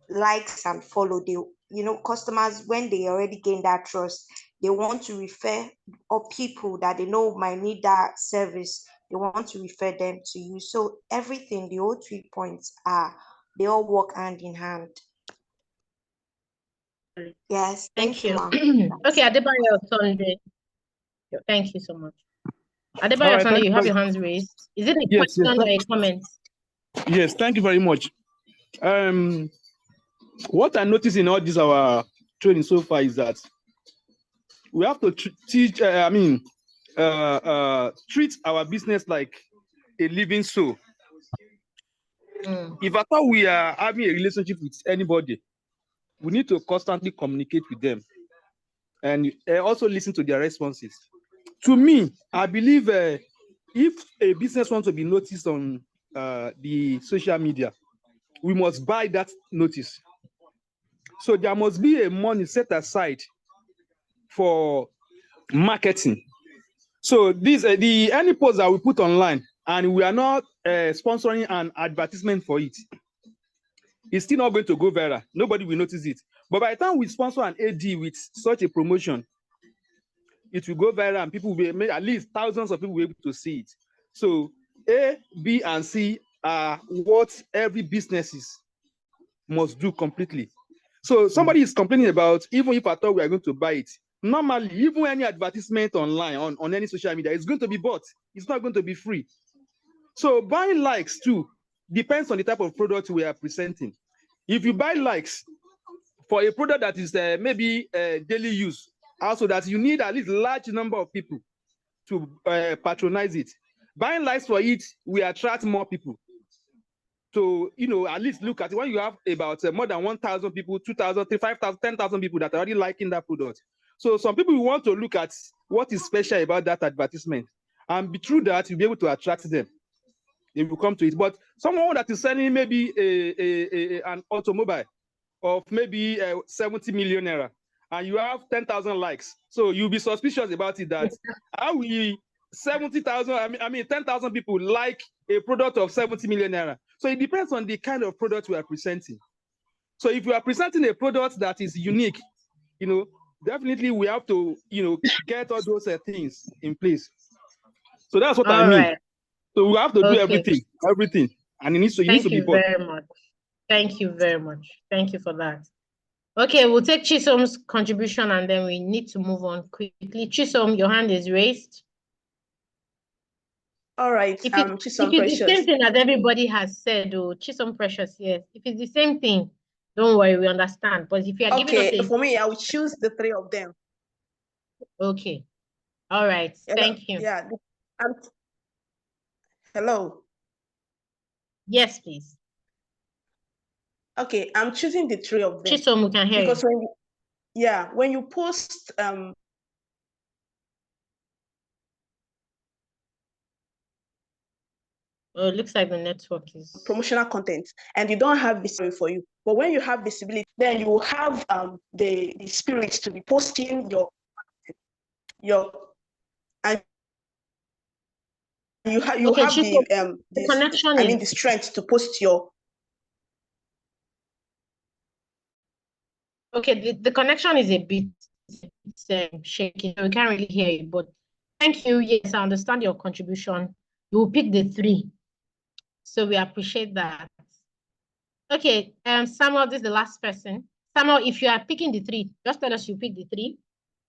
likes and follow. Customers, when they already gain that trust, they want to refer or people that they know might need that service, they want to refer them to you. So everything, the whole 3 points they all work hand in hand. Yes, Thank you, you. ma'am. Okay, Adebayo Sunday. Thank you so much. Adebayo All right, Sunday, you have you. your hands raised. Is it a Yes, question or a comment? Yes, thank you very much. What I noticed in all this our training so far is that we have to treat our business like a living soul. If I thought we are having a relationship with anybody, we need to constantly communicate with them and also listen to their responses. To me, I believe if a business wants to be noticed on the social media, we must buy that notice. So there must be a money set aside for marketing. So these any post that we put online and we are not sponsoring an advertisement for it, it's still not going to go viral. Nobody will notice it. But by the time we sponsor an AD with such a promotion, it will go viral and people will make, at least thousands of people will be able to see it. So A, B, and C are what every businesses must do completely. So somebody is complaining about, even if I thought we are going to buy it, normally, even any advertisement online on any social media, it's going to be bought. It's not going to be free. So buying likes too depends on the type of product we are presenting. If you buy likes for a product that is maybe daily use, also that you need at least a large number of people to patronize it. Buying likes for it, we attract more people. So, at least look at it. When you have about more than 1,000 people, 2,000, 5,000, 10,000 people that are already liking that product. So some people will want to look at what is special about that advertisement. And through that, you'll be able to attract them. They will come to it. But someone that is selling maybe an automobile of maybe 70 million naira, and you have 10,000 likes. So you'll be suspicious about it that how we 70,000, 10,000 people like a product of 70 million naira. So it depends on the kind of product we are presenting. So if you are presenting a product that is unique, definitely we have to, get all those things in place. So that's what I mean. Right. So we have to do everything. And it needs to be bought. Thank you very much. Thank you very much. Thank you for that. Okay, we'll take Chisom's contribution and then we need to move on quickly. Chisom, your hand is raised. All right, Chisom Precious. If it's the same thing that everybody has said, Chisom Precious, yes. If it's the same thing, don't worry, we understand. But if you are giving us for me, I will choose the three of them. Okay. All right. Thank you. Yeah. Hello. Yes, please. Okay, I'm choosing the three of them. Chisom, we can hear because you. when you post Oh, it looks like the network is promotional content, and you don't have visibility for you. But when you have visibility, then you will have the spirit to be posting your and you have okay, have Chico, the connection is the strength to post your. okay. The connection is a bit shaky, so we can't really hear you. But thank you. Yes, I understand your contribution. You will pick the 3, so we appreciate that. Okay, Samuel, this is the last person. Samuel, if you are picking the 3, just tell us you pick the 3.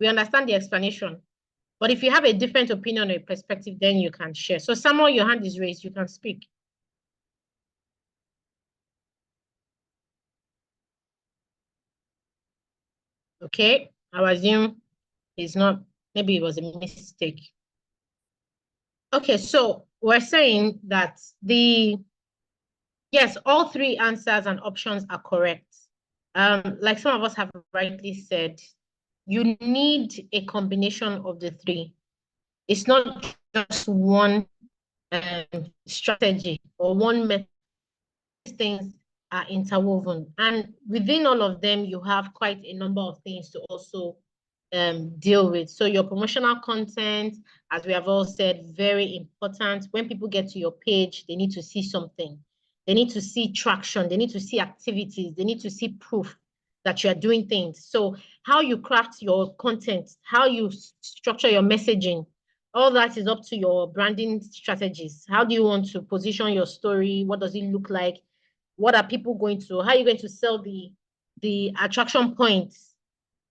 We understand the explanation. But if you have a different opinion or a perspective, then you can share. So Samuel, your hand is raised. You can speak. Okay, I assume it's not, maybe it was a mistake. Okay, so we're saying that yes, all 3 answers and options are correct. Like some of us have rightly said, you need a combination of the 3. It's not just one strategy or one method. Things are interwoven, and within all of them, you have quite a number of things to also deal with. So your promotional content, as we have all said, very important. When people get to your page, they need to see something. They need to see traction. They need to see activities. They need to see proof that you are doing things. So how you craft your content, how you structure your messaging, all that is up to your branding strategies. How do you want to position your story? What does it look like? What are people going to, how are you going to sell the attraction points?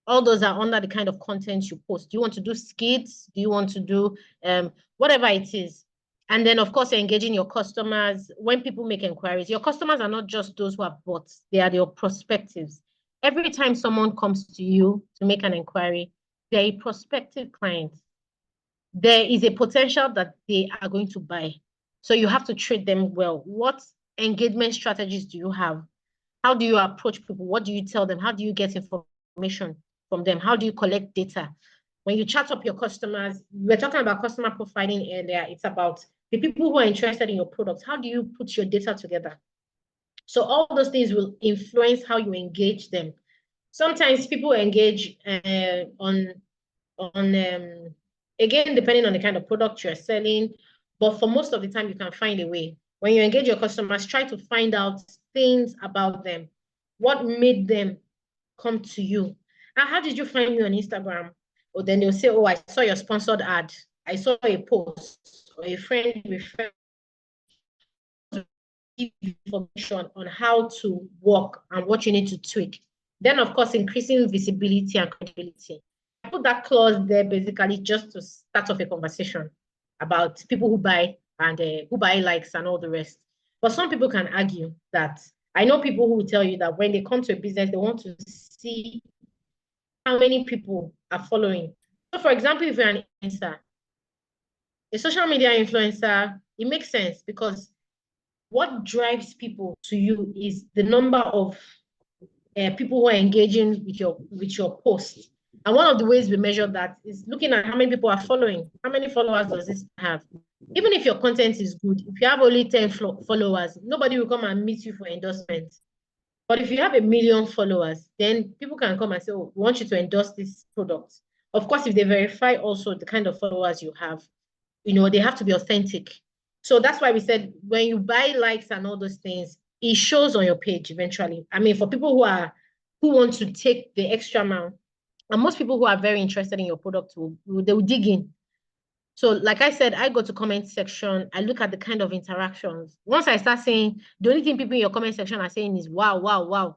All those are under the kind of content you post. Do you want to do skits? Do you want to do whatever it is? And then, of course, engaging your customers. When people make inquiries, your customers are not just those who have bought, they are your prospectives. Every time someone comes to you to make an inquiry, they're a prospective client. There is a potential that they are going to buy. So you have to treat them well. What engagement strategies do you have? How do you approach people? What do you tell them? How do you get information from them? How do you collect data? When you chat up your customers, we were talking about customer profiling earlier. It's about the people who are interested in your products. How do you put your data together? So all those things will influence how you engage them. Sometimes people engage on again, depending on the kind of product you're selling, but for most of the time, you can find a way. When you engage your customers, try to find out things about them. What made them come to you? And how did you find me on Instagram? Or then they'll say, oh, I saw your sponsored ad. I saw a post or a friend referred information on how to work and what you need to tweak. Then, of course, increasing visibility and credibility. I put that clause there basically just to start off a conversation about people who buy and who buy likes and all the rest. But some people can argue that I know people who will tell you that when they come to a business, they want to see how many people are following. So, for example, if you're an influencer, a social media influencer, it makes sense because what drives people to you is the number of people who are engaging with your post. And one of the ways we measure that is looking at how many people are following. How many followers does this have? Even if your content is good, if you have only 10 followers, nobody will come and meet you for endorsement. But if you have 1 million followers, then people can come and say, oh, we want you to endorse this product. Of course, if they verify also the kind of followers you have, they have to be authentic. So that's why we said when you buy likes and all those things, it shows on your page eventually. I mean, for people who want to take the extra mile, and most people who are very interested in your product they will dig in. So like I said, I go to comment section, I look at the kind of interactions. Once I start saying, the only thing people in your comment section are saying is, wow, wow, wow.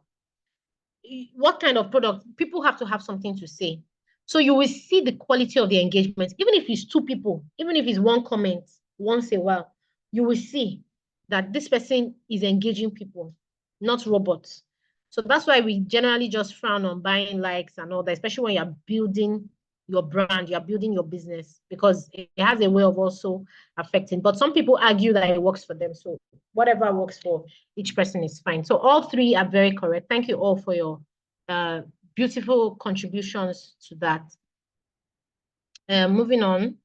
What kind of product? People have to have something to say. So you will see the quality of the engagement, even if it's 2 people, even if it's 1 comment once a while, you will see that this person is engaging people, not robots. So that's why we generally just frown on buying likes and all that, especially when you're building your brand, you're building your business, because it has a way of also affecting. But some people argue that it works for them. So whatever works for each person is fine. So all 3 are very correct. Thank you all for your beautiful contributions to that. Moving on.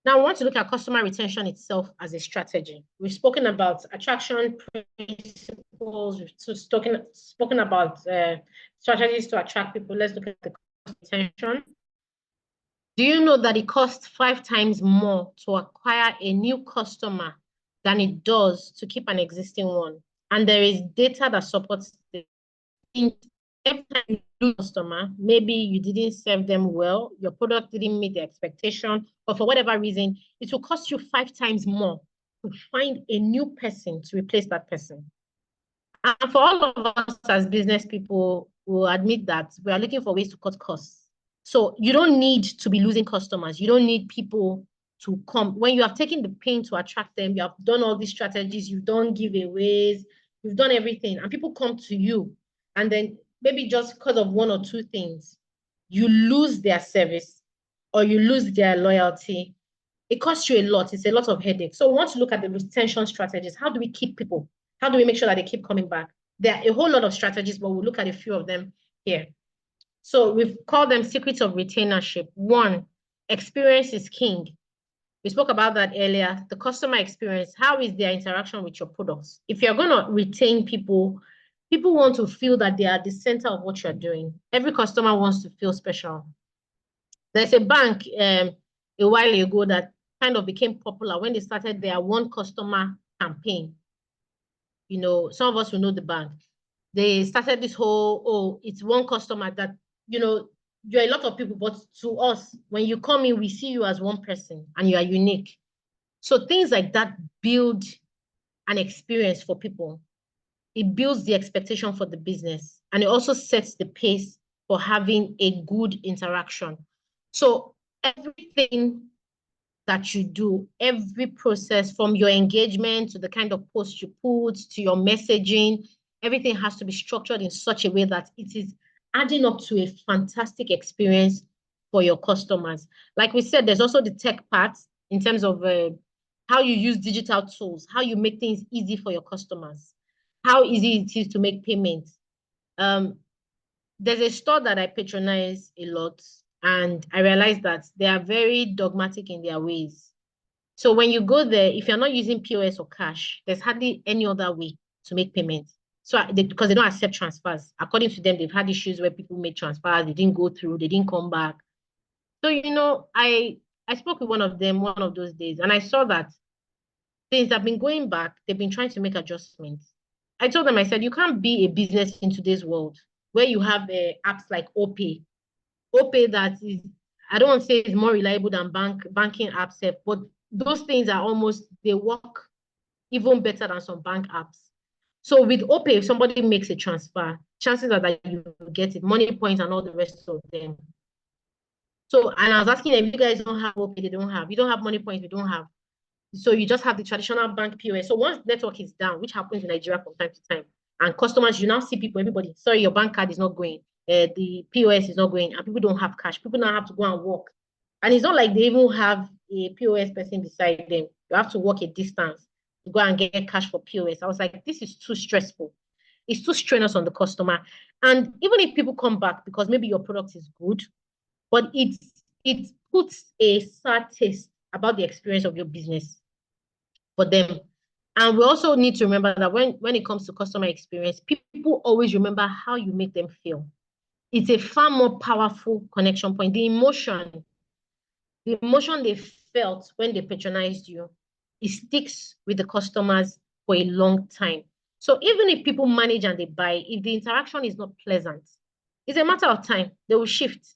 Now, I want to look at customer retention itself as a strategy. We've spoken about attraction principles. We've spoken about strategies to attract people. Let's look at the retention. Do you know that it costs 5 times more to acquire a new customer than it does to keep an existing one? And there is data that supports this. Every time you lose a customer, maybe you didn't serve them well, your product didn't meet the expectation, or for whatever reason, it will cost you 5 times more to find a new person to replace that person. And for all of us as business people, we'll admit that we are looking for ways to cut costs. So you don't need to be losing customers. You don't need people to come. When you have taken the pain to attract them, you have done all these strategies, you've done giveaways, you've done everything, and people come to you, and then maybe just because of 1 or 2 things, you lose their service or you lose their loyalty. It costs you a lot. It's a lot of headache. So we want to look at the retention strategies. How do we keep people? How do we make sure that they keep coming back? There are a whole lot of strategies, but we'll look at a few of them here. So we've called them secrets of retainership. 1, experience is king. We spoke about that earlier. The customer experience. How is their interaction with your products? If you're going to retain people, people want to feel that they are the center of what you're doing. Every customer wants to feel special. There's a bank a while ago that kind of became popular when they started their one customer campaign. You know, some of us will know the bank. They started this whole, oh, it's one customer that, you know, you're a lot of people, but to us, when you come in, we see you as one person and you are unique. So things like that build an experience for people. It builds the expectation for the business, and it also sets the pace for having a good interaction. So everything that you do, every process from your engagement to the kind of post you put to your messaging, everything has to be structured in such a way that it is adding up to a fantastic experience for your customers. Like we said, there's also the tech part in terms of how you use digital tools, how you make things easy for your customers, how easy it is to make payments. There's a store that I patronize a lot, and I realized that they are very dogmatic in their ways. So when you go there, if you're not using POS or cash, there's hardly any other way to make payments. So because they don't accept transfers. According to them, they've had issues where people made transfers, they didn't go through, they didn't come back. So, you know, I spoke with one of them one of those days, and I saw that things have been going back. They've been trying to make adjustments. I told them, I said, you can't be a business in today's world where you have apps like OPay. OPay that is, I don't want to say it's more reliable than banking apps, but those things are almost, they work even better than some bank apps. So with OPay, if somebody makes a transfer, chances are that you get it, money points and all the rest of them. So, and I was asking them, if you guys don't have OPay, they don't have. You don't have money points, we don't have. So you just have the traditional bank POS. So once network is down, which happens in Nigeria from time to time, and customers, you now see people, everybody, sorry, your bank card is not going, the POS is not going, and people don't have cash. People now have to go and walk. And it's not like they even have a POS person beside them. You have to walk a distance to go and get cash for POS. I was like, this is too stressful. It's too strenuous on the customer. And even if people come back because maybe your product is good, but it puts a sad taste about the experience of your business for them. And we also need to remember that when it comes to customer experience, people always remember how you make them feel. It's a far more powerful connection point. The emotion they felt when they patronized you, it sticks with the customers for a long time. So even if people manage and they buy, if the interaction is not pleasant, it's a matter of time. They will shift.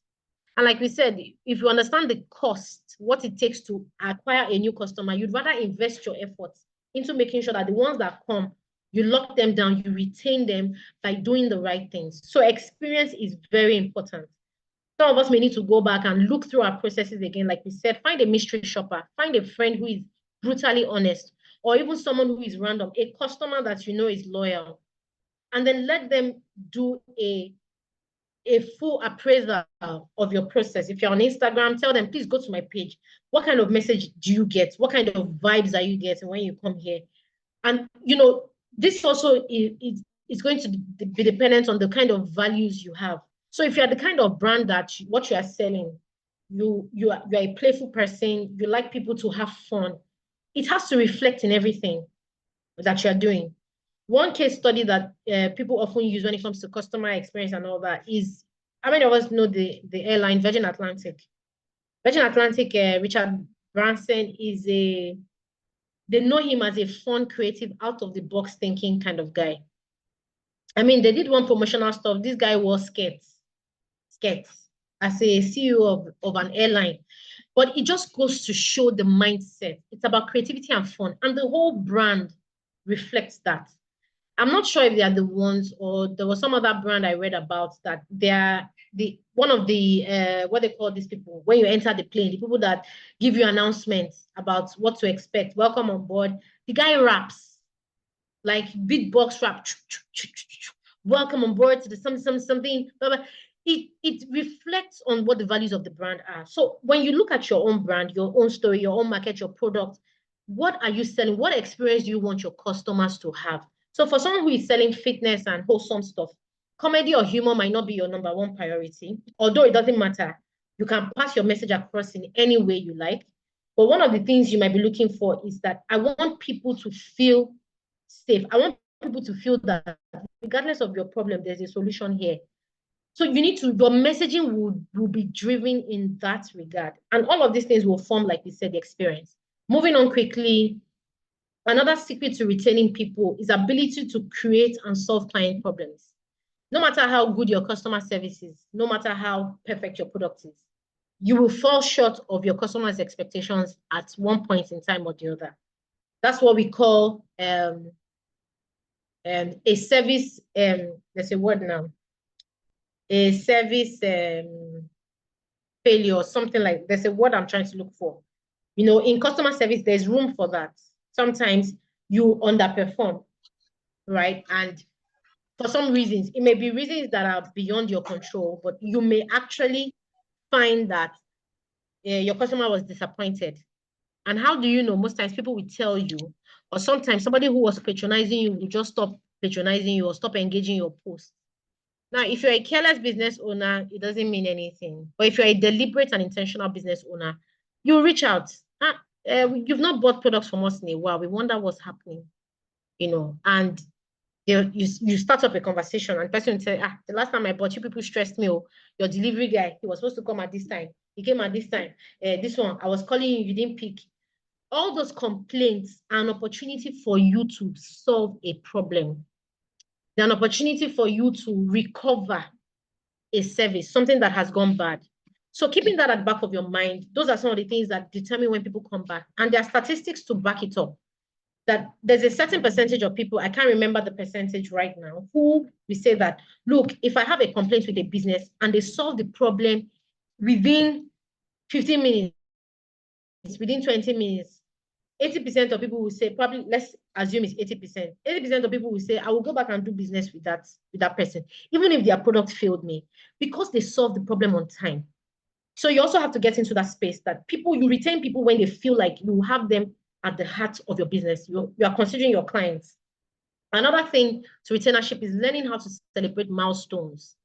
And like we said, if you understand the cost, what it takes to acquire a new customer, you'd rather invest your efforts into making sure that the ones that come, you lock them down, you retain them by doing the right things. So experience is very important. Some of us may need to go back and look through our processes again. Like we said, find a mystery shopper, find a friend who is brutally honest, or even someone who is random, a customer that you know is loyal, and then let them do a full appraisal of your process. If you're on Instagram, tell them, please go to my page. What kind of message do you get? What kind of vibes are you getting when you come here? And, you know, this also is going to be dependent on the kind of values you have. So if you're the kind of brand that what you are selling, you're a playful person, you like people to have fun, it has to reflect in everything that you're doing. One case study that people often use when it comes to customer experience and all that is, how many of us know the airline Virgin Atlantic? Virgin Atlantic, Richard Branson is they know him as a fun, creative, out of the box thinking kind of guy. I mean, they did one promotional stuff. This guy wore skates as a CEO of an airline. But it just goes to show the mindset. It's about creativity and fun. And the whole brand reflects that. I'm not sure if they are the ones, or there was some other brand I read about that they are one of the what they call these people when you enter the plane, the people that give you announcements about what to expect. Welcome on board. The guy raps like beatbox rap. Welcome on board to the something. Blah, blah. It reflects on what the values of the brand are. So when you look at your own brand, your own story, your own market, your product, what are you selling? What experience do you want your customers to have? So for someone who is selling fitness and wholesome stuff, comedy or humor might not be your number one priority, although it doesn't matter. You can pass your message across in any way you like. But one of the things you might be looking for is that I want people to feel safe. I want people to feel that regardless of your problem, there's a solution here. So you need to, your messaging will be driven in that regard. And all of these things will form, like we said, the experience. Moving on quickly, another secret to retaining people is ability to create and solve client problems. No matter how good your customer service is, no matter how perfect your product is, you will fall short of your customers' expectations at one point in time or the other. That's what we call a service, there's a word now, a service failure or something like, there's a word I'm trying to look for. You know, in customer service, there's room for that. Sometimes you underperform, right? And for some reasons, it may be reasons that are beyond your control, but you may actually find that your customer was disappointed. And how do you know? Most times people will tell you, or sometimes somebody who was patronizing you will just stop patronizing you or stop engaging your post. Now, if you're a careless business owner, it doesn't mean anything. But if you're a deliberate and intentional business owner, you reach out. You've not bought products from us in a while. We wonder what's happening, you know, and you start up a conversation and the person will say, the last time I bought, you people stressed me. Oh, your delivery guy, he was supposed to come at this time. He came at this time. This one, I was calling you didn't pick. All those complaints are an opportunity for you to solve a problem. They're an opportunity for you to recover a service, something that has gone bad. So keeping that at the back of your mind, those are some of the things that determine when people come back. And there are statistics to back it up. That there's a certain percentage of people, I can't remember the percentage right now, who we say that, look, if I have a complaint with a business and they solve the problem within 15 minutes, within 20 minutes, 80% of people will say, probably, let's assume it's 80%. 80% of people will say, I will go back and do business with that person, even if their product failed me, because they solved the problem on time. So you also have to get into that space that you retain people when they feel like you have them at the heart of your business. You are considering your clients. Another thing to retainership is learning how to celebrate milestones.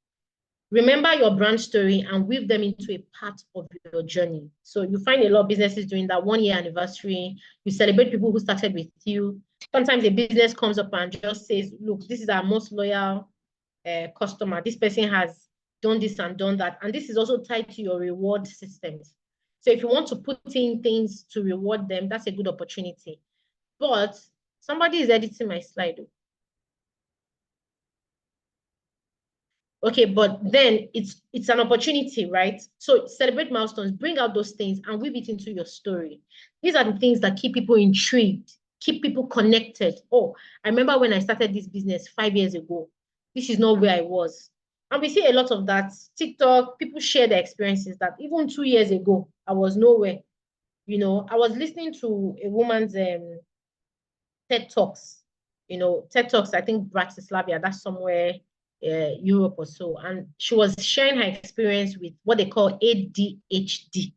Remember your brand story and weave them into a part of your journey. So you find a lot of businesses doing that 1-year anniversary. You celebrate people who started with you. Sometimes a business comes up and just says, look, this is our most loyal customer. This person has done this and done that. And this is also tied to your reward systems. So if you want to put in things to reward them, that's a good opportunity. But somebody is editing my slide. Okay, but then it's an opportunity, right? So celebrate milestones, bring out those things and weave it into your story. These are the things that keep people intrigued, keep people connected. Oh, I remember when I started this business 5 years ago. This is not where I was. And we see a lot of that. TikTok, people share their experiences that even 2 years ago, I was nowhere. You know, I was listening to a woman's TED Talks. You know, TED Talks, I think Bratislava, that's somewhere Europe or so. And she was sharing her experience with what they call ADHD,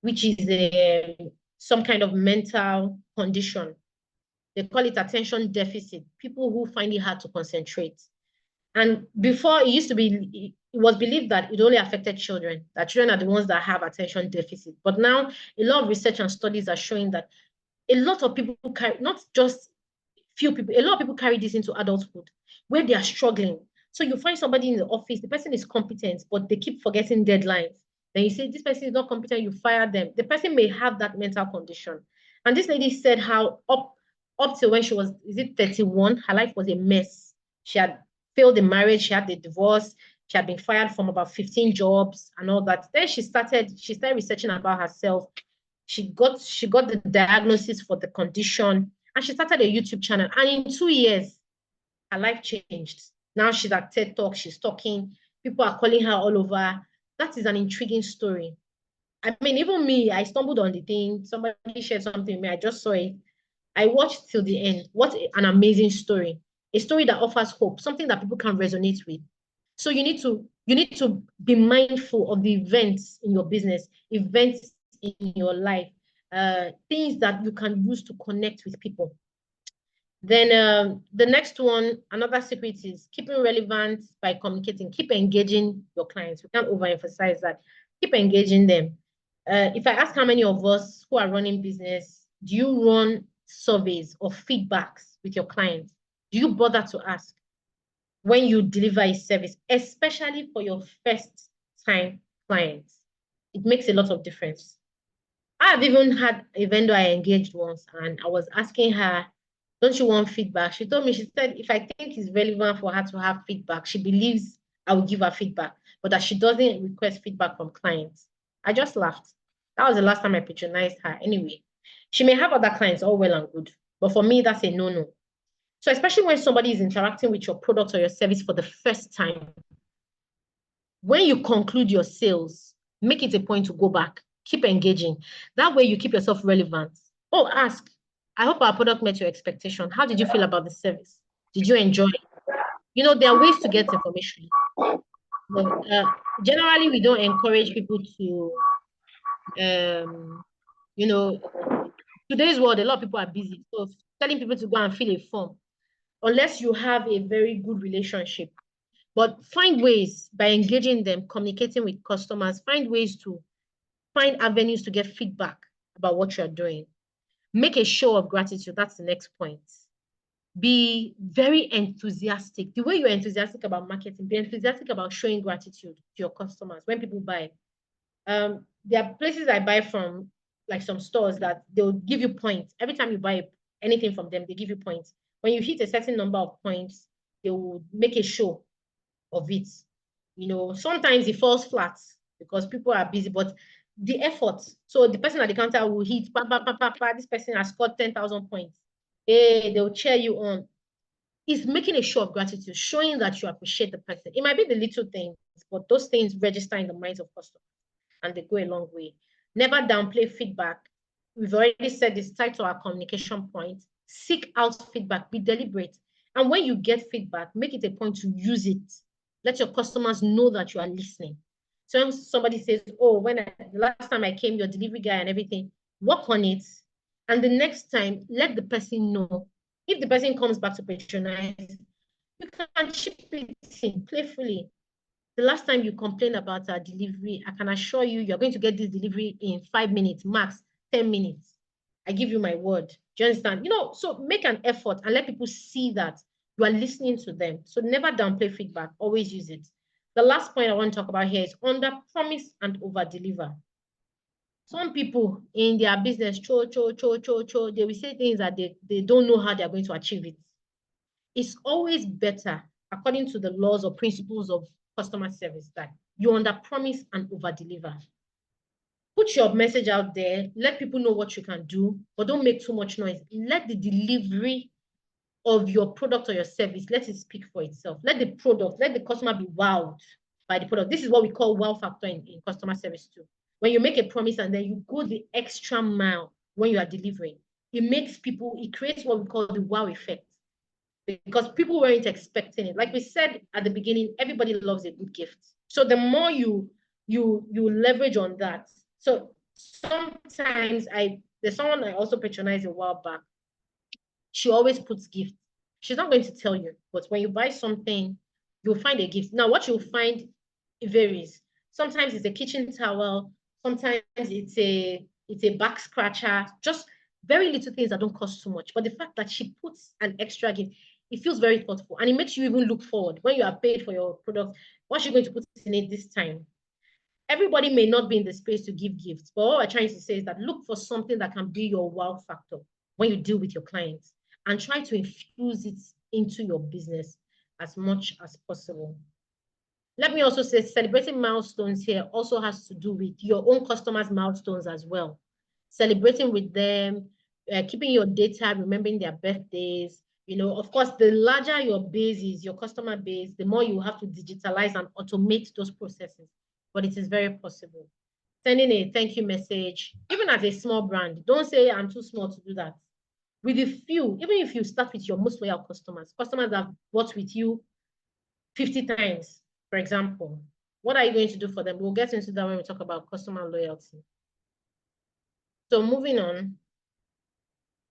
which is some kind of mental condition. They call it attention deficit. People who find it hard to concentrate. And before, it used to be, it was believed that it only affected children, that children are the ones that have attention deficit. But now, a lot of research and studies are showing that a lot of people carry, not just few people, a lot of people carry this into adulthood where they are struggling. So you find somebody in the office, the person is competent, but they keep forgetting deadlines. Then you say, this person is not competent, you fire them. The person may have that mental condition. And this lady said how up till when she was, is it 31, her life was a mess. She had failed in marriage, she had the divorce, she had been fired from about 15 jobs and all that. Then she started researching about herself. She got the diagnosis for the condition, and she started a YouTube channel. And in 2 years, her life changed. Now she's at TED Talk, she's talking, people are calling her all over. That is an intriguing story. I mean, even me, I stumbled on the thing. Somebody shared something with me. I just saw it. I watched till the end. What an amazing story. A story that offers hope, something that people can resonate with. So you need to be mindful of the events in your business, events in your life, things that you can use to connect with people. Then the next one, another secret is keeping relevant by communicating. Keep engaging your clients. We can't overemphasize that. Keep engaging them. If I ask how many of us who are running business, do you run surveys or feedbacks with your clients? Do you bother to ask when you deliver a service, especially for your first time clients? It makes a lot of difference. I've even had a vendor I engaged once, and I was asking her, don't you want feedback? She told me, she said, if I think it's relevant for her to have feedback, she believes I will give her feedback, but that she doesn't request feedback from clients. I just laughed. That was the last time I patronized her. Anyway, she may have other clients, all well and good, but for me, that's a no-no. So especially when somebody is interacting with your product or your service for the first time, when you conclude your sales, make it a point to go back, keep engaging. That way you keep yourself relevant. Oh, ask, I hope our product met your expectation. How did you feel about the service? Did you enjoy it? You know, there are ways to get information. But, generally, we don't encourage people to, you know, today's world, a lot of people are busy. So telling people to go and fill a form, unless you have a very good relationship. But find ways by engaging them, communicating with customers, find ways to find avenues to get feedback about what you're doing. Make a show of gratitude. That's the next point. Be very enthusiastic. The way you're enthusiastic about marketing, be enthusiastic about showing gratitude to your customers when people buy. There are places I buy from, like some stores, that they'll give you points. Every time you buy anything from them, they give you points. When you hit a certain number of points, they will make a show of it. You know, sometimes it falls flat because people are busy, but the effort. So the person at the counter will hit, this person has scored 10,000 points. Hey, they'll cheer you on. It's making a show of gratitude, showing that you appreciate the person. It might be the little things, but those things register in the minds of customers and they go a long way. Never downplay feedback. We've already said this, tied to our communication point. Seek out feedback, be deliberate. And when you get feedback, make it a point to use it. Let your customers know that you are listening. So when somebody says, oh, the last time I came, your delivery guy and everything, work on it. And the next time, let the person know. If the person comes back to patronize, you can chip it in playfully. The last time you complained about our delivery, I can assure you, you're going to get this delivery in 5 minutes, max 10 minutes. I give you my word. Do you understand? You know, so make an effort and let people see that you are listening to them. So never downplay feedback, always use it. The last point I want to talk about here is under promise and over deliver. Some people in their business, they will say things that they don't know how they're going to achieve it. It's always better, according to the laws or principles of customer service, that you under promise and over deliver. Put your message out there, let people know what you can do, but don't make too much noise. Let the delivery of your product or your service, let it speak for itself. Let the customer be wowed by the product. This is what we call wow factor in customer service too. When you make a promise and then you go the extra mile when you are delivering, it creates what we call the wow effect. Because people weren't expecting it. Like we said at the beginning, everybody loves a good gift. So the more you leverage on that. So sometimes there's someone I also patronized a while back. She always puts gifts. She's not going to tell you, but when you buy something you'll find a gift. Now, what you'll find, it varies. Sometimes it's a kitchen towel, sometimes it's a back scratcher, just very little things that don't cost too much. But the fact that she puts an extra gift, it feels very thoughtful, and it makes you even look forward when you are paid for your product. What's she going to put in it this time? Everybody may not be in the space to give gifts, but what we're trying to say is that look for something that can be your wow factor when you deal with your clients, and try to infuse it into your business as much as possible. Let me also say, celebrating milestones here also has to do with your own customers' milestones as well. Celebrating with them, keeping your data, remembering their birthdays. You know, of course, the larger your base is, your customer base, the more you have to digitalize and automate those processes. But it is very possible. Sending a thank you message, even as a small brand, don't say I'm too small to do that. With a few, even if you start with your most loyal customers that have bought with you 50 times, for example, what are you going to do for them? We'll get into that when we talk about customer loyalty. So moving on,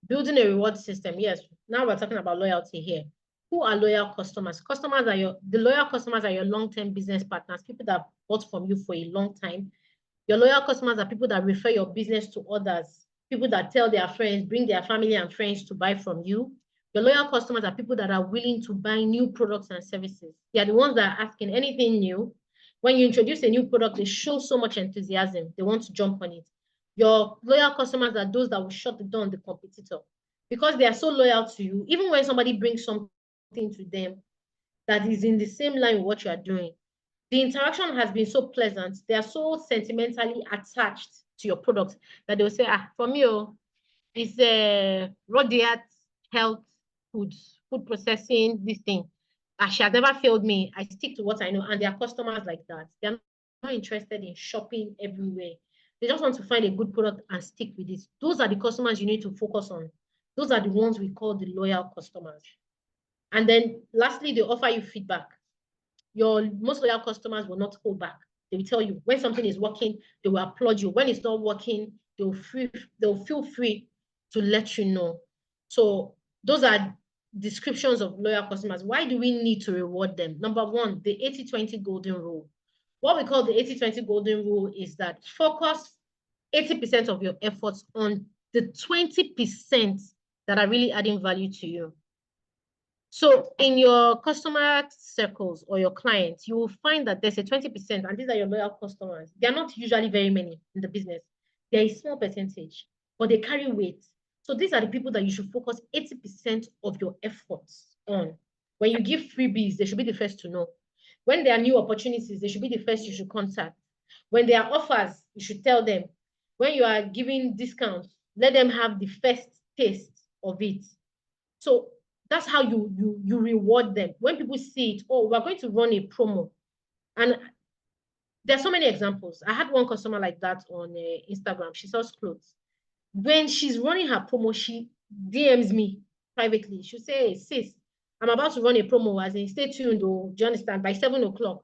building a reward system. Yes, now we're talking about loyalty here. Who are loyal customers? The loyal customers are your long-term business partners, people that bought from you for a long time. Your loyal customers are people that refer your business to others, people that tell their friends, bring their family and friends to buy from you. Your loyal customers are people that are willing to buy new products and services. They are the ones that are asking anything new. When you introduce a new product, they show so much enthusiasm. They want to jump on it. Your loyal customers are those that will shut the door on the competitor because they are so loyal to you. Even when somebody brings something to them that is in the same line with what you are doing, the interaction has been so pleasant. They are so sentimentally attached to your product that they will say, for me, it's Rodiat Health Foods, food processing, this thing. She has never failed me. I stick to what I know. And there are customers like that. They're not interested in shopping everywhere. They just want to find a good product and stick with it. Those are the customers you need to focus on. Those are the ones we call the loyal customers. And then lastly, they offer you feedback. Your most loyal customers will not hold back. They will tell you when something is working, they will applaud you. When it's not working, they'll feel free to let you know. So those are descriptions of loyal customers. Why do we need to reward them? Number one, the 80-20 golden rule. What we call the 80-20 golden rule is that focus 80% of your efforts on the 20% that are really adding value to you. So in your customer circles or your clients, you will find that there's a 20%, and these are your loyal customers. They're not usually very many in the business. They're a small percentage, but they carry weight. So these are the people that you should focus 80% of your efforts on. When you give freebies, they should be the first to know. When there are new opportunities, they should be the first you should contact. When there are offers, you should tell them. When you are giving discounts, let them have the first taste of it. So that's how you reward them. When people see it, we're going to run a promo. And there's so many examples. I had one customer like that on Instagram. She sells clothes. When she's running her promo, she DMs me privately. She'll say, hey, sis, I'm about to run a promo, as in stay tuned, do you understand, by 7 o'clock.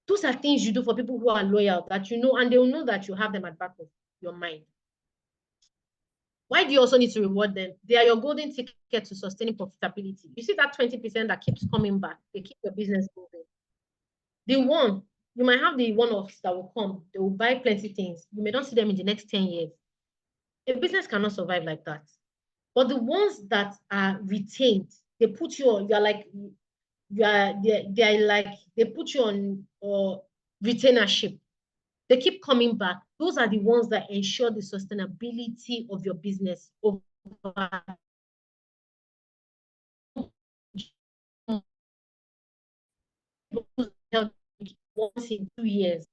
Those are things you do for people who are loyal, that you know, and they will know that you have them at the back of your mind. Why do you also need to reward them? They are your golden ticket to sustaining profitability. You see that 20% that keeps coming back, they keep your business moving. You might have the one-offs that will come, they will buy plenty of things. You may not see them in the next 10 years. A business cannot survive like that. But the ones that are retained, they put you on, they put you on retainership. They keep coming back. Those are the ones that ensure the sustainability of your business over once in 2 years.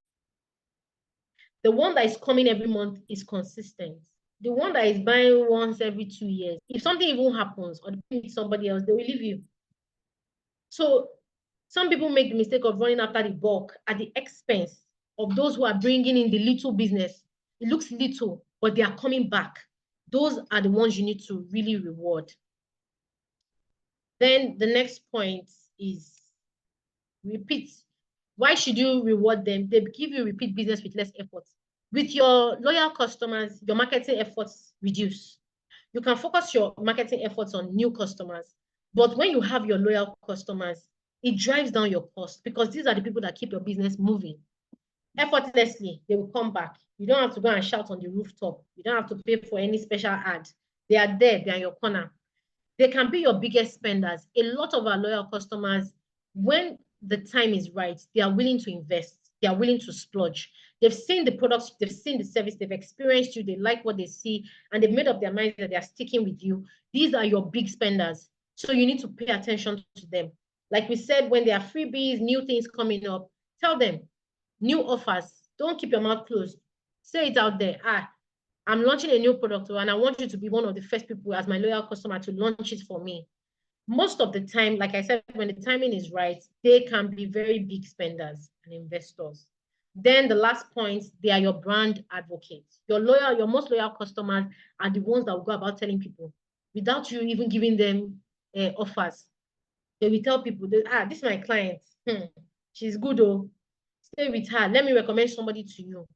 The one that is coming every month is consistent. The one that is buying once every 2 years, if something even happens or they meet somebody else, they will leave you. So some people make the mistake of running after the bulk at the expense of those who are bringing in the little business. It looks little, but they are coming back. Those are the ones you need to really reward. Then the next point is repeat. Why should you reward them? They give you repeat business with less effort. With your loyal customers, your marketing efforts reduce. You can focus your marketing efforts on new customers. But when you have your loyal customers, it drives down your cost because these are the people that keep your business moving. Effortlessly, they will come back. You don't have to go and shout on the rooftop. You don't have to pay for any special ad. They are there, they are in your corner. They can be your biggest spenders. A lot of our loyal customers, when the time is right, they are willing to invest. They are willing to splurge. They've seen the products, they've seen the service, they've experienced you, they like what they see, and they've made up their minds that they are sticking with you. These are your big spenders. So you need to pay attention to them. Like we said, when there are freebies, new things coming up, tell them, new offers. Don't keep your mouth closed. Say it out there. I'm launching a new product and I want you to be one of the first people as my loyal customer to launch it for me. Most of the time, like I said, when the timing is right, they can be very big spenders and investors. Then the last point, they are your brand advocates. Your most loyal customers are the ones that will go about telling people without you even giving them offers. They will tell people, this is my client. She's good, oh. Stay with her. Let me recommend somebody to you.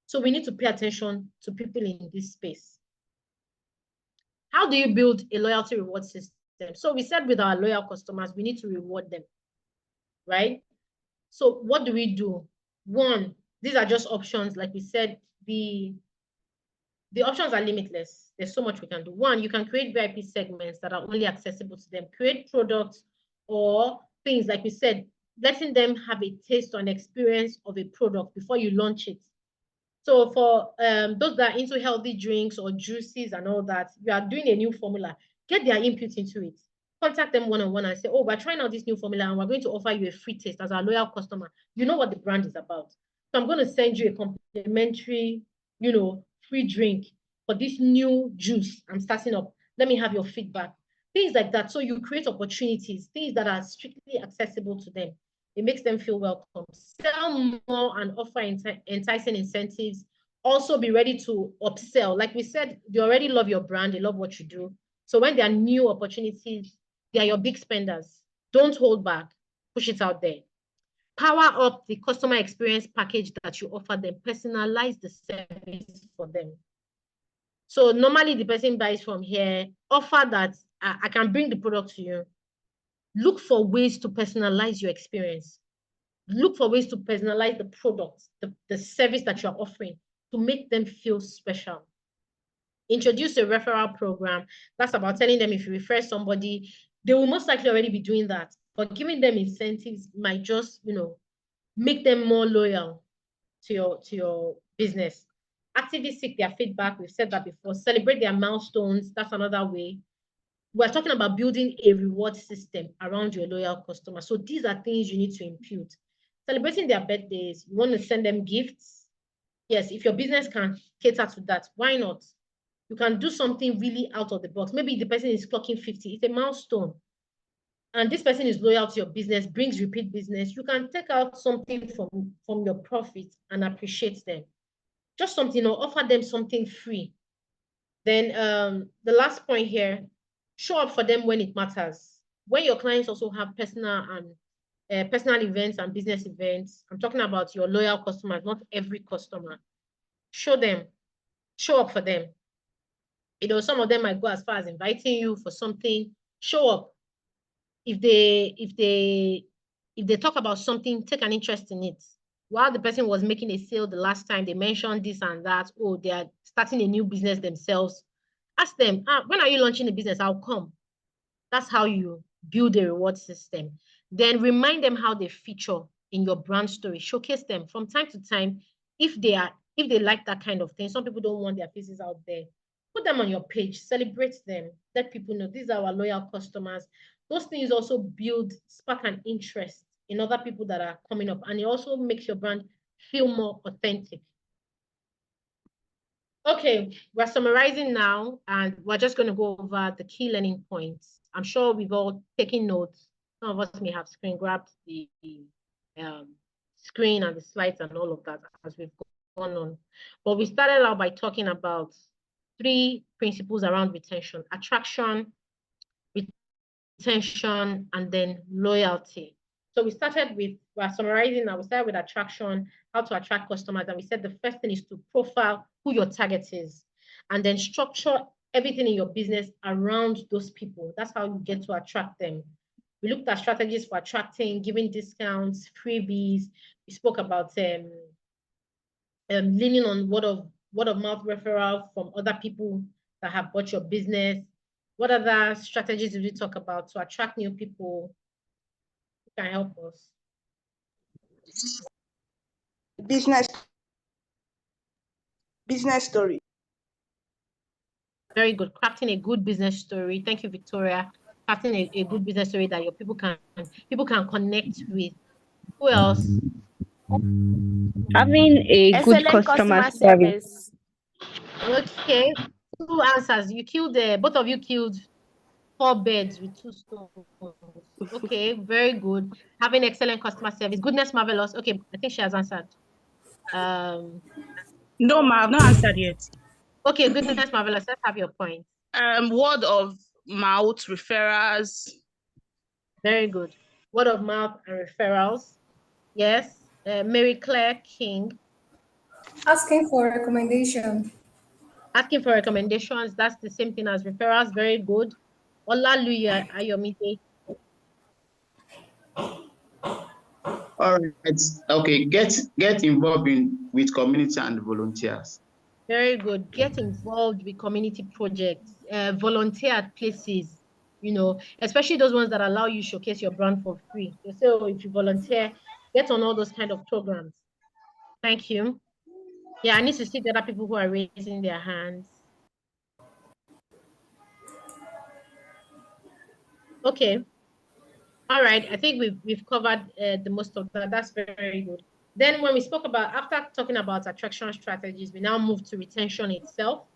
So we need to pay attention to people in this space. How do you build a loyalty reward system? So we said with our loyal customers, we need to reward them, right? So what do we do? One, these are just options. Like we said, the options are limitless. There's so much we can do. One, you can create VIP segments that are only accessible to them. Create products or things, like we said, letting them have a taste or an experience of a product before you launch it. So for those that are into healthy drinks or juices and all that, you are doing a new formula, get their input into it. Contact them one-on-one and say, oh, we're trying out this new formula and we're going to offer you a free taste as our loyal customer. You know what the brand is about. So I'm going to send you a complimentary, free drink for this new juice I'm starting up. Let me have your feedback. Things like that. So you create opportunities, things that are strictly accessible to them. It makes them feel welcome. Sell more and offer enticing incentives. Also be ready to upsell. Like we said, they already love your brand. They love what you do. So when there are new opportunities, they are your big spenders. Don't hold back. Push it out there. Power up the customer experience package that you offer them. Personalize the service for them. So normally the person buys from here. Offer that I can bring the product to you. Look for ways to personalize your experience. Look for ways to personalize the product, the service that you're offering to make them feel special. Introduce a referral program. That's about telling them if you refer somebody, they will most likely already be doing that. But giving them incentives might just, make them more loyal to your business. Actively seek their feedback. We've said that before. Celebrate their milestones. That's another way. We're talking about building a reward system around your loyal customer. So these are things you need to impute. Celebrating their birthdays, you want to send them gifts. Yes, if your business can cater to that, why not? You can do something really out of the box. Maybe the person is clocking 50. It's a milestone. And this person is loyal to your business, brings repeat business. You can take out something from your profit and appreciate them. Just something, or offer them something free. Then the last point here, show up for them when it matters. When your clients also have personal events and business events, I'm talking about your loyal customers, not every customer. Show up for them. Some of them might go as far as inviting you for something. Show up. If they talk about something, take an interest in it. While the person was making a sale the last time, they mentioned this and that. Oh, they are starting a new business themselves. Ask them, when are you launching a business? I'll come. That's how you build a reward system. Then remind them how they feature in your brand story. Showcase them from time to time. If they like that kind of thing, some people don't want their faces out there. Put them on your page. Celebrate them. Let people know these are our loyal customers. Those things also spark an interest in other people that are coming up. And it also makes your brand feel more authentic. Okay, we're summarizing now, and we're just going to go over the key learning points. I'm sure we've all taken notes. Some of us may have screen grabbed the screen and the slides and all of that as we've gone on. But we started out by talking about 3 principles around retention: attraction, retention, and then loyalty. So we're summarizing now. We started with attraction, how to attract customers. And we said the first thing is to profile who your target is, and then structure everything in your business around those people. That's how you get to attract them. We looked at strategies for attracting, giving discounts, freebies. We spoke about leaning on word of mouth referral from other people that have bought your business. What other strategies did we talk about to attract new people? Who can help us? Business story. Very good. Crafting a good business story. Thank you, Victoria. Crafting a good business story that your people can connect with. Who else? Having a good customer service. Okay, 2 answers. You killed both of you killed 4 birds with 2 stones. Okay, very good. Having excellent customer service. Goodness marvelous. Okay, I think she has answered. No, ma, I've not answered yet. Okay, goodness marvelous. Let's have your point. Word of mouth referrals. Very good. Word of mouth and referrals. Yes. Mary Claire King. Asking for recommendation. Asking for recommendations. That's the same thing as referrals. Very good. Olaluya Ayomide. All right. Okay. Get involved with community and volunteers. Very good. Get involved with community projects. Volunteer at places, especially those ones that allow you showcase your brand for free. So if you volunteer, get on all those kind of programs. Thank you. Yeah, I need to see the other people who are raising their hands. Okay. All right. I think we've covered the most of that. That's very good. Then when we spoke about, after talking about attraction strategies, we now move to retention itself.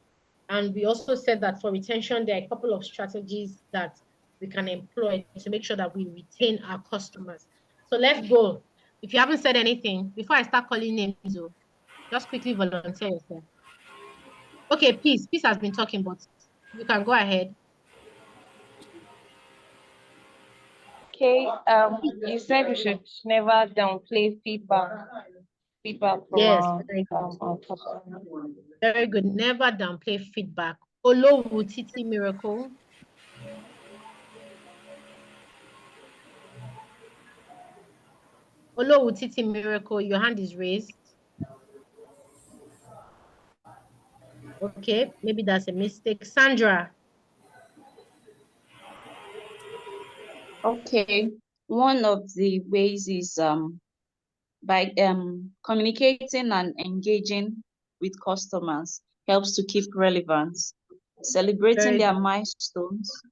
And we also said that for retention, there are a couple of strategies that we can employ to make sure that we retain our customers. So let's go. If you haven't said anything, before I start calling names, just quickly volunteer yourself. Okay, Peace has been talking, but you can go ahead. Okay, you said we should never downplay feedback Yes, from very good. our customers. Very good. Never downplay feedback. Olowu Titi Miracle. Olowu Titi Miracle, your hand is raised. Okay, maybe that's a mistake. Sandra. Okay, one of the ways is by communicating and engaging with customers helps to keep relevance, celebrating Very their good. milestones.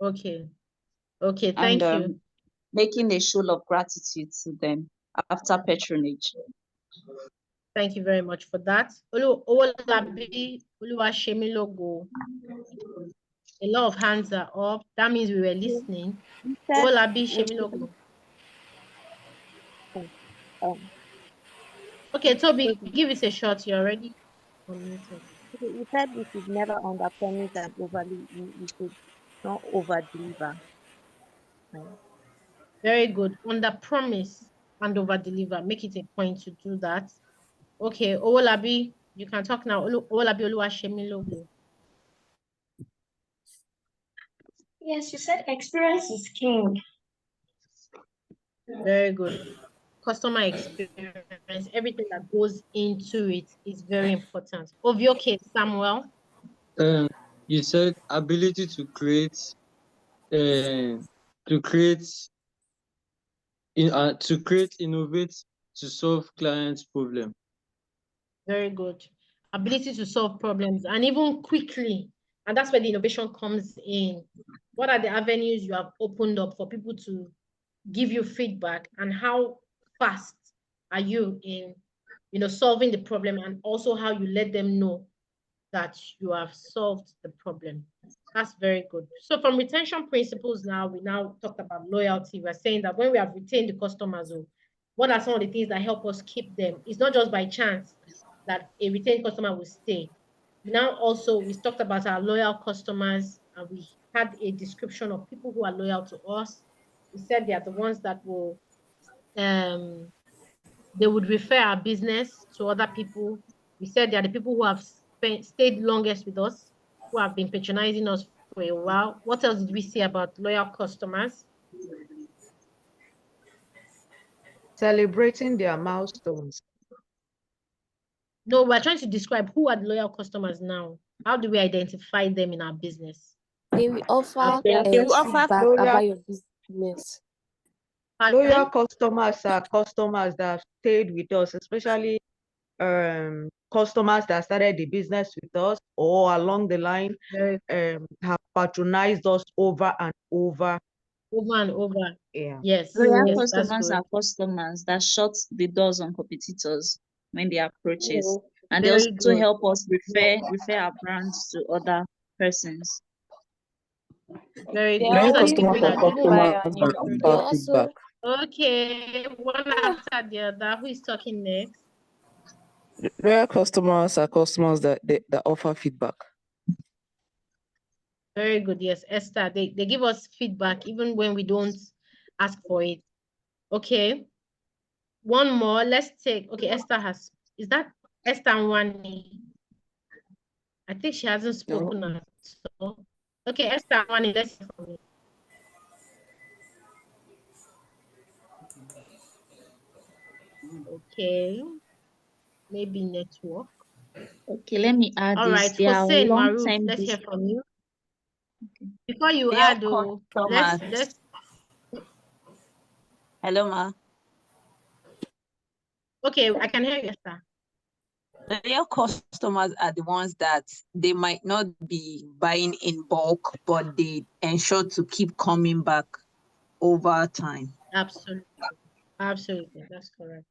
Okay, thank you. Making a show of gratitude to them after patronage. Thank you very much for that. Owolabi Oluwashemilogo. A lot of hands are up. That means we were listening. Owolabi Shemilogo. Okay, Toby, give us a shot. You're already unmuted. You said we should never underpromise and overly, we should not over deliver. Very good. Under promise and over deliver. Make it a point to do that. Okay, Owolabi, you can talk now. Owolabi Oluwashemilogo. Yes, you said experience is king. Very good. Customer experience, everything that goes into it is very important. Of your case, Samuel. You said ability to create, innovate to solve clients' problem. Very good. Ability to solve problems and even quickly. And that's where the innovation comes in. What are the avenues you have opened up for people to give you feedback, and how fast are you in, solving the problem, and also how you let them know that you have solved the problem. That's very good. So from retention principles now, we now talked about loyalty. We're saying that when we have retained the customers, what are some of the things that help us keep them? It's not just by chance that a retained customer will stay. Now also, we talked about our loyal customers, and we had a description of people who are loyal to us. We said they are the ones that will, they would refer our business to other people. We said they are the people who have stayed longest with us, who have been patronizing us for a while. What else did we say about loyal customers? Celebrating their milestones. No, we're trying to describe who are the loyal customers now. How do we identify them in our business? They will offer Loyal, feedback about your business. loyal customers are customers that have stayed with us, especially customers that started the business with us or along the line have patronized us over and over. Over and over. Yeah. Yes. Loyal Yes, that's customers good. are customers that shut the doors on competitors when they approach us. And they Very also good. help us refer our brands to other persons. Very They good. are Those are the always people that willing to buy even our new product. Okay, one after the other. Who is talking next? Loyal customers are customers that offer feedback. Very good. Yes, Esther. They give us feedback even when we don't ask for it. Okay. One more. Let's take. Okay, Esther has. Is that Esther Nwani? I think she hasn't spoken at all. Okay, Esther Nwani, let's hear from you. Okay. Maybe network. Okay, let me add All this. right, They are Hussein Maruf, long-time let's hear from you. Okay. Before you They are add, let's. Hello, ma. Okay, I can hear you, Esther. Real customers are the ones that they might not be buying in bulk, but they ensure to keep coming back over time. Absolutely. Absolutely. That's correct.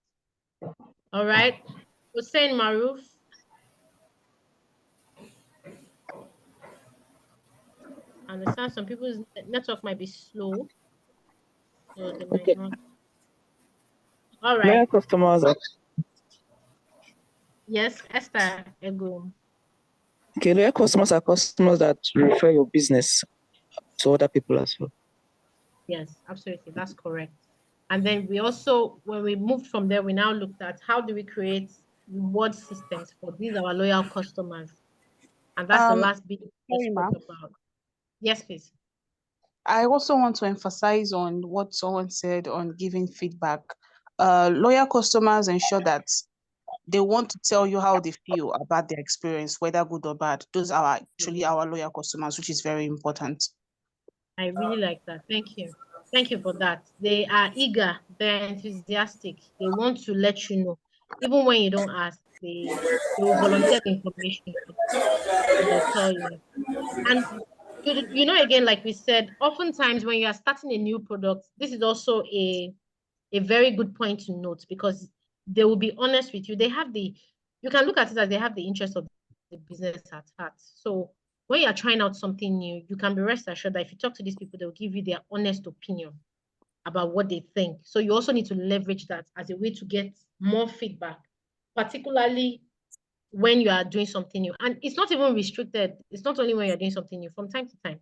All right. Hussein Maruf. I understand some people's network might be slow. So they might not. All right. Loyal customers are Yes, Esther Ego. okay. Loyal customers are customers that refer your business to other people as well. Yes, absolutely. That's correct. And then we also, when we moved from there, we now looked at how do we create reward systems for these our loyal customers. And that's the last bit we Sorry, spoke ma'am. about. Yes, please. I also want to emphasize on what someone said on giving feedback. Loyal customers ensure that they want to tell you how they feel about their experience, whether good or bad. Those are actually our loyal customers, which is very important. I really like that. Thank you. Thank you for that. They are eager, they're enthusiastic. They want to let you know. Even when you don't ask, they will volunteer the information and they'll tell you. And you know, again, like we said, oftentimes when you are starting a new product, this is also a very good point to note because they will be honest with you. You can look at it as they have the interest of the business at heart. So when you are trying out something new, you can be rest assured that if you talk to these people, they'll give you their honest opinion about what they think. So you also need to leverage that as a way to get more feedback, particularly when you are doing something new. And it's not even restricted. It's not only when you're doing something new. From time to time,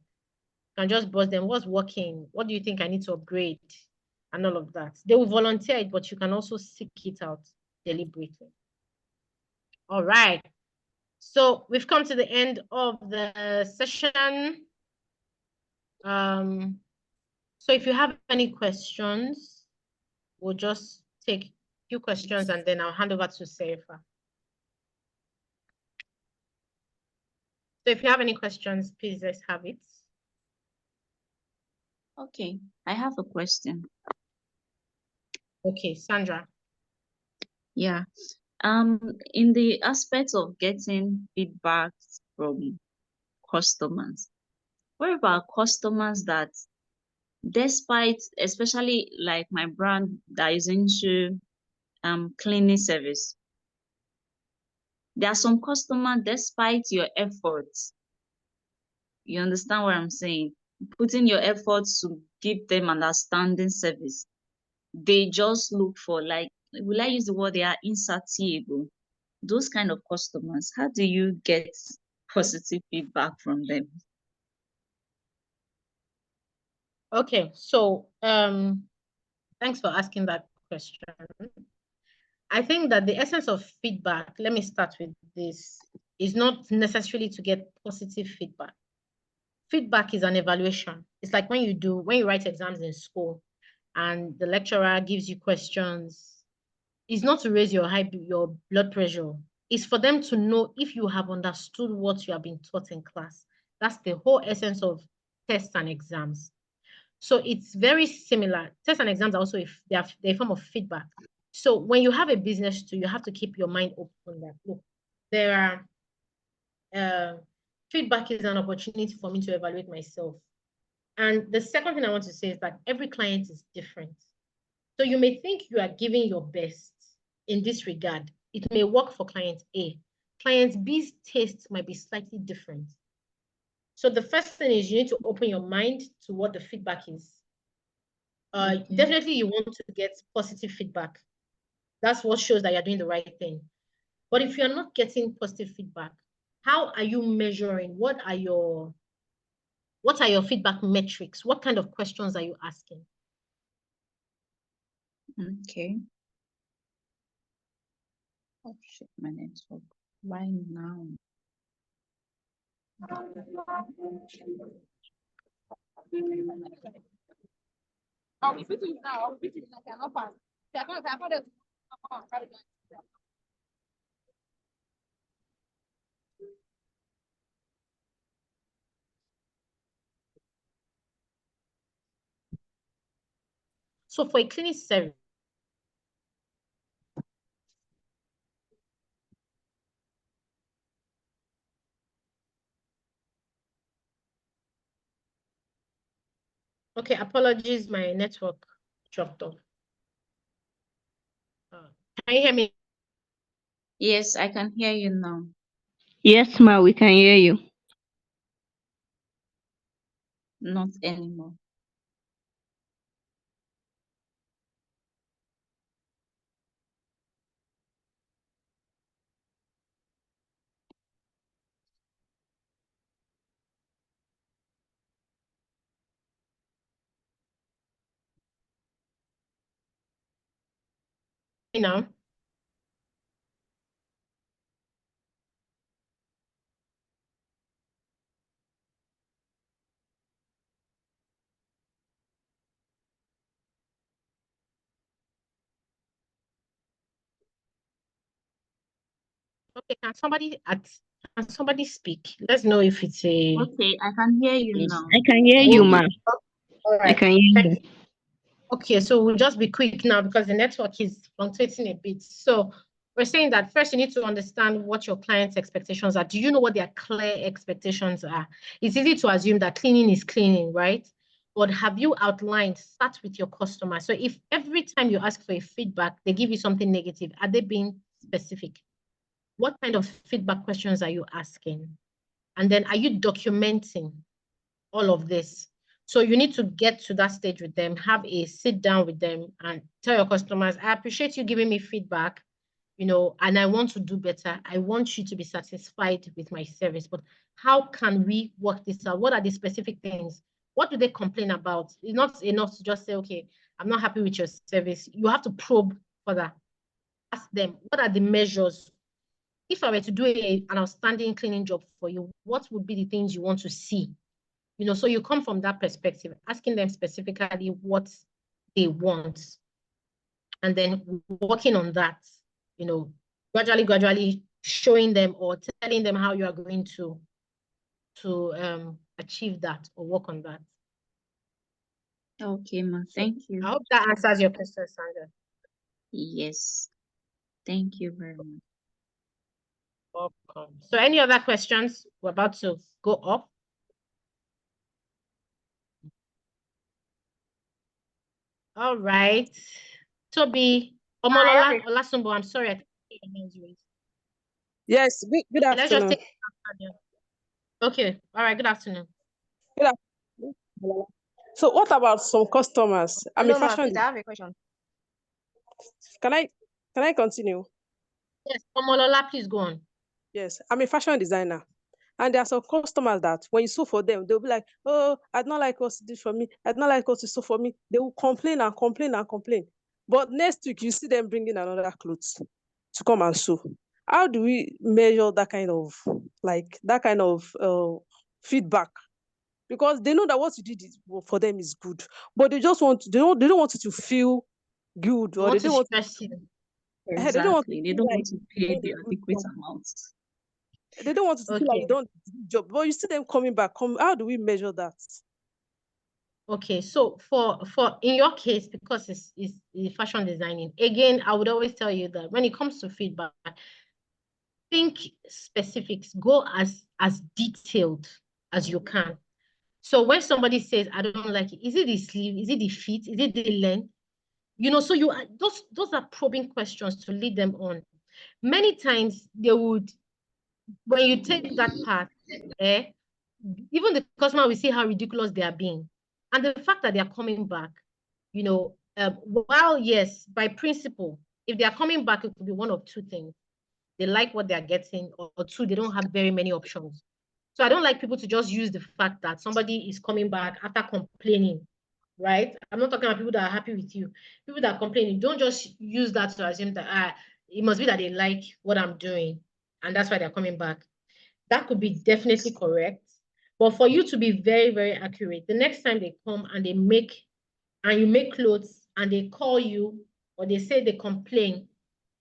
you can just buzz them. What's working? What do you think I need to upgrade? And all of that. They will volunteer it, but you can also seek it out deliberately. All right. So we've come to the end of the session. So if you have any questions, we'll just take a few questions and then I'll hand over to Serifa. So if you have any questions, please let's have it. Okay, I have a question. Okay, Sandra. Yeah. In the aspect of getting feedback from customers, what about customers that despite, especially like my brand that is into cleaning service, there are some customers, despite your efforts, you understand what I'm saying? Putting your efforts to give them an outstanding service, they just look for, like, will I use the word, they are insatiable. Those kind of customers, how do you get positive feedback from them? Okay, so thanks for asking that question. I think that the essence of feedback, let me start with this, is not necessarily to get positive feedback. Feedback is an evaluation. It's like when you write exams in school and the lecturer gives you questions, is not to raise your blood pressure. It's for them to know if you have understood what you have been taught in class. That's the whole essence of tests and exams. So it's very similar. Tests and exams are also they're a form of feedback. So when you have a business too, you have to keep your mind open that look, there are feedback is an opportunity for me to evaluate myself. And the second thing I want to say is that every client is different. So you may think you are giving your best in this regard. It may work for client A. Client B's taste might be slightly different. So the first thing is you need to open your mind to what the feedback is. Definitely you want to get positive feedback. That's what shows that you're doing the right thing. But if you're not getting positive feedback, how are you measuring? What are your feedback metrics? What kind of questions are you asking? Okay. Oh shit, my network. Why now? So for a clinic service, okay, apologies, my network dropped off. Can you hear me? Yes, I can hear you now. Yes, ma, we can hear you. Not anymore. Now? Okay, can somebody speak? Let's know if it's a. Okay, I can hear you Yes, now. I can hear you, ma. All I right. can hear you. Okay, so we'll just be quick now because the network is fluctuating a bit. So we're saying that first you need to understand what your client's expectations are. Do you know what their clear expectations are? It's easy to assume that cleaning is cleaning, right? But have you outlined, start with your customer? So if every time you ask for a feedback, they give you something negative, are they being specific? What kind of feedback questions are you asking? And then are you documenting all of this? So you need to get to that stage with them, have a sit down with them and tell your customers, I appreciate you giving me feedback, and I want to do better. I want you to be satisfied with my service, but how can we work this out? What are the specific things? What do they complain about? It's not enough to just say, okay, I'm not happy with your service. You have to probe further. Ask them, what are the measures? If I were to do an outstanding cleaning job for you, what would be the things you want to see? So you come from that perspective, asking them specifically what they want, and then working on that, gradually showing them or telling them how you are going to achieve that or work on that. Okay, ma. Thank you. I hope that answers your question, Sandra. Yes. Thank you very much. Welcome. So any other questions? We're about to go up. All right. Toby, Omolola, Olasumbo, I'm sorry. I can't hear your hands raised. Yes, good Okay, let's just afternoon. take. Okay, all right, good afternoon. Good afternoon. So what about some customers? I'm a Hello, ma, fashion. please, I have a question. Can I continue? Yes, Omolola, please go on. Yes, I'm a fashion designer. And there are some customers that when you sew for them, they'll be like, oh, I'd not like us to do for me. I'd not like us to sew for me. They will complain and complain and complain. But next week, you see them bringing another clothes to come and sew. How do we measure that kind of feedback? because they know that what you did for them is good, but they just want they don't want you to feel good, They or want they to don't want stress you. they don't want to Exactly. They feel don't like want to you've pay done the a good adequate job. amount. They don't want you to feel like you Okay. don't do a good job, but you see them coming back. How do we measure that? Okay, so for in your case, because it's fashion designing, again, I would always tell you that when it comes to feedback, think specifics, go as detailed as you can. So when somebody says, I don't like it, is it the sleeve? Is it the fit? Is it the length? You know, so you are those are probing questions to lead them on. Many times they would, when you take that path, even the customer will see how ridiculous they are being. And the fact that they are coming back, you know, while yes, by principle, if they are coming back, it could be one of two things. They like what they are getting, or two, they don't have very many options. So I don't like people to just use the fact that somebody is coming back after complaining, right? I'm not talking about people that are happy with you. People that are complaining, don't just use that to assume that it must be that they like what I'm doing, and that's why they're coming back. That could be definitely correct. But for you to be very, very accurate, the next time they come and you make clothes and they call you or they say they complain,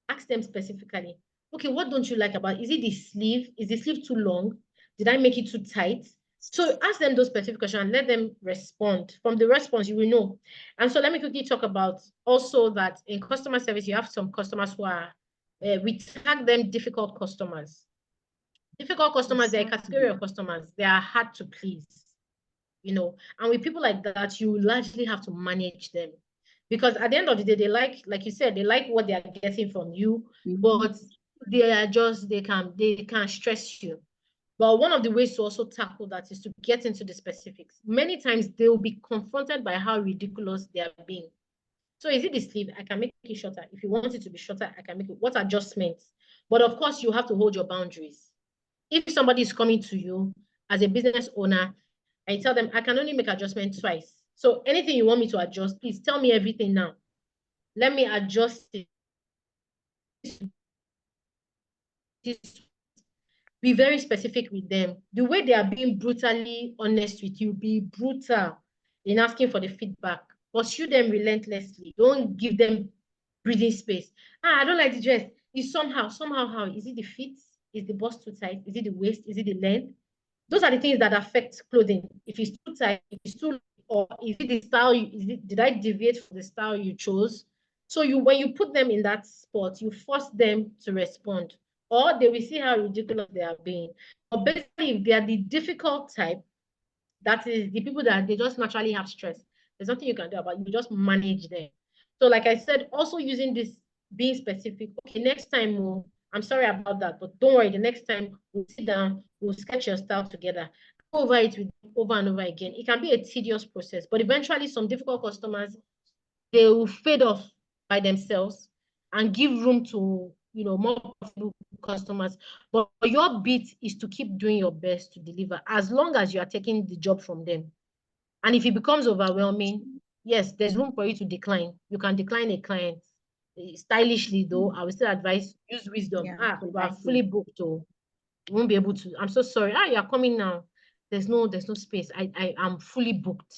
ask them specifically, okay, what don't you like about it? Is it the sleeve? Is the sleeve too long? Did I make it too tight? So ask them those specific questions and let them respond. From the response, you will know. And so let me quickly talk about also that in customer service, you have some customers who are, we tag them difficult customers. Difficult customers, they're a category of customers. They are hard to please, you know. And with people like that, you largely have to manage them. Because at the end of the day, they like you said, they like what they are getting from you, but they can stress you. But one of the ways to also tackle that is to get into the specifics. Many times they will be confronted by how ridiculous they are being. So is it the sleeve? I can make it shorter. If you want it to be shorter, I can make it. What adjustments? But of course, you have to hold your boundaries. If somebody is coming to you as a business owner, I tell them, I can only make adjustments twice. So anything you want me to adjust, please tell me everything now. Let me adjust it. Be very specific with them. The way they are being brutally honest with you, be brutal in asking for the feedback. Pursue them relentlessly. Don't give them breathing space. I don't like the dress. It's somehow, how? Is it the fit? Is the bust too tight? Is it the waist? Is it the length? Those are the things that affect clothing. If it's too tight, if it's too, or is it the style? Did I deviate from the style you chose? So when you put them in that spot, you force them to respond, or they will see how ridiculous they are being. But basically, if they are the difficult type, that is the people that they just naturally have stress. There's nothing you can do about it. You just manage them. So like I said, also using this, being specific. Okay, next time, I'm sorry about that, but don't worry. The next time we'll sit down, we'll sketch your style together. Go over it over and over again. It can be a tedious process, but eventually some difficult customers, they will fade off by themselves and give room to, more profitable customers. But your bit is to keep doing your best to deliver as long as you are taking the job from them. And if it becomes overwhelming, yes, there's room for you to decline. You can decline a client stylishly, though. I would still advise use wisdom. You are fully booked, or you won't be able to. I'm so sorry. You are coming now. There's no space. I am fully booked.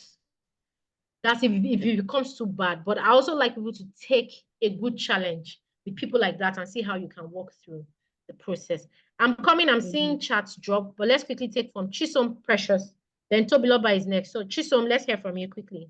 That's if it becomes too bad. But I also like people to take a good challenge with people like that and see how you can walk through the process. I'm seeing chats drop, but let's quickly take from Chisom Precious. Then Tobiloba is next. So Chisom, let's hear from you quickly.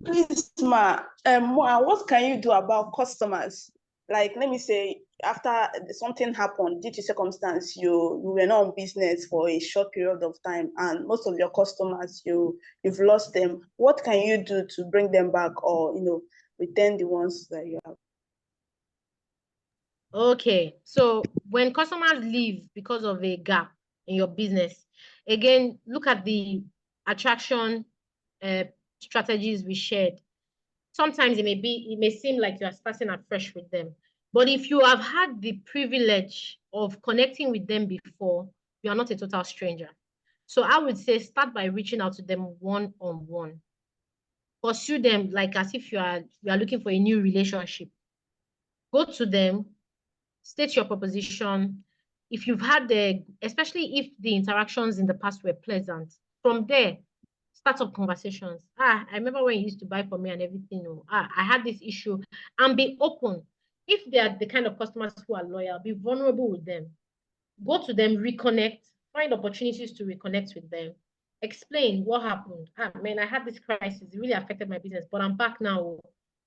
Please, what can you do about customers? Like, let me say, after something happened due to circumstance, you were not on business for a short period of time, and most of your customers, you've lost them. What can you do to bring them back, or return the ones that you have? Okay, so when customers leave because of a gap in your business, again, look at the attraction strategies we shared. Sometimes it may seem like you are starting afresh with them. But if you have had the privilege of connecting with them before, you are not a total stranger. So I would say start by reaching out to them one-on-one. Pursue them like as if you are looking for a new relationship. Go to them, state your proposition, if you've had especially if the interactions in the past were pleasant, from there, start up conversations. I remember when you used to buy for me and everything. Oh, I had this issue, and be open. If they are the kind of customers who are loyal, be vulnerable with them. Go to them, reconnect, find opportunities to reconnect with them. Explain what happened. Man, I had this crisis. It really affected my business, but I'm back now.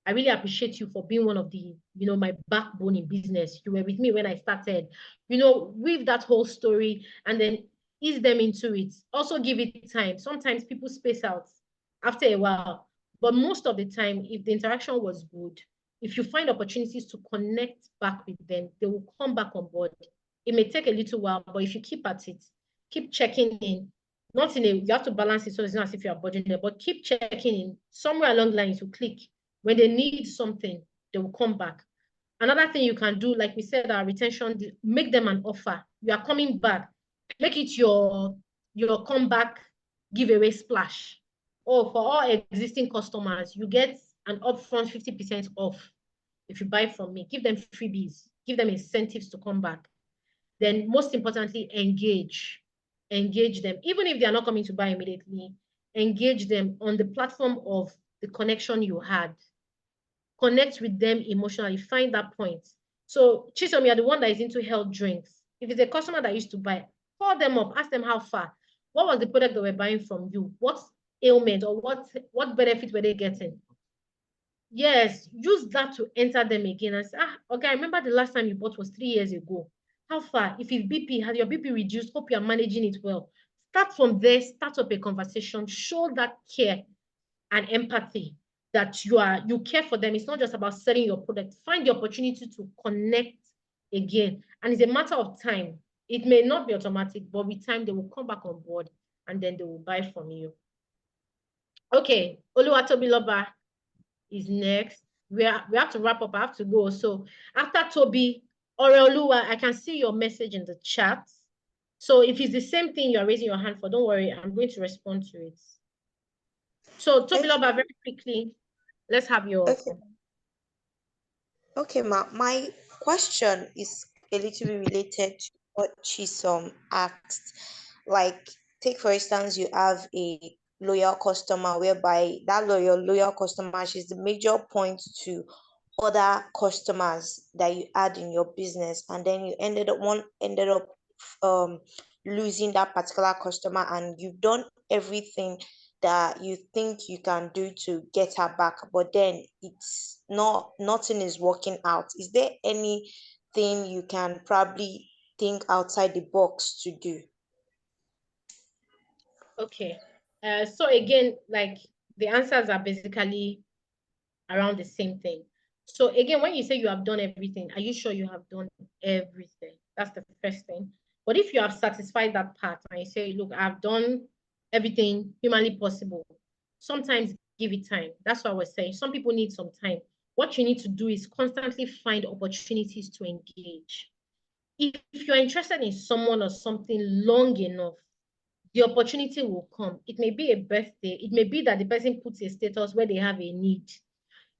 I really appreciate you for being one of the, my backbone in business. You were with me when I started. Weave that whole story and then ease them into it. Also give it time. Sometimes people space out after a while, but most of the time, if the interaction was good, if you find opportunities to connect back with them, they will come back on board. It may take a little while, but if you keep at it, keep checking in, you have to balance it so it's not as if you're budgeting it, but keep checking in. Somewhere along the line, it will click. When they need something, they will come back. Another thing you can do, like we said, our retention, make them an offer. You are coming back. Make it your comeback giveaway splash. For all existing customers, you get an upfront 50% off if you buy from me. Give them freebies. Give them incentives to come back. Then most importantly, engage them. Even if they are not coming to buy immediately, engage them on the platform of the connection you had. Connect with them emotionally, find that point. So Chisom, you're the one that is into health drinks. If it's a customer that used to buy, call them up, ask them how far. What was the product they were buying from you? What ailment or what benefit were they getting? Yes, use that to enter them again and say, okay, I remember the last time you bought was 3 years ago. How far? If it's BP, has your BP reduced? Hope you're managing it well. Start from there, start up a conversation, show that care and empathy that you care for them. It's not just about selling your product. Find the opportunity to connect again. And it's a matter of time. It may not be automatic, but with time, they will come back on board and then they will buy from you. Okay, Oluwatobiloba is next. We have to wrap up. I have to go. So after Toby, Oreoluwa, I can see your message in the chat. So if it's the same thing you're raising your hand for, don't worry. I'm going to respond to it. So Tobiloba, very quickly, let's have your... Okay, my question is a little bit related to what Chisom asked. Like, take for instance, you have a loyal customer whereby that loyal customer, she's the major point to other customers that you add in your business, and then you ended up losing that particular customer, and you've done everything that you think you can do to get her back, but then nothing is working out. Is there anything you can probably think outside the box to do? Okay. So again, like the answers are basically around the same thing. So again, when you say you have done everything, are you sure you have done everything? That's the first thing. But if you have satisfied that part and you say, look, I've done everything humanly possible, sometimes give it time. That's what I was saying. Some people need some time. What you need to do is constantly find opportunities to engage. If you're interested in someone or something long enough, the opportunity will come. It may be a birthday. It may be that the person puts a status where they have a need.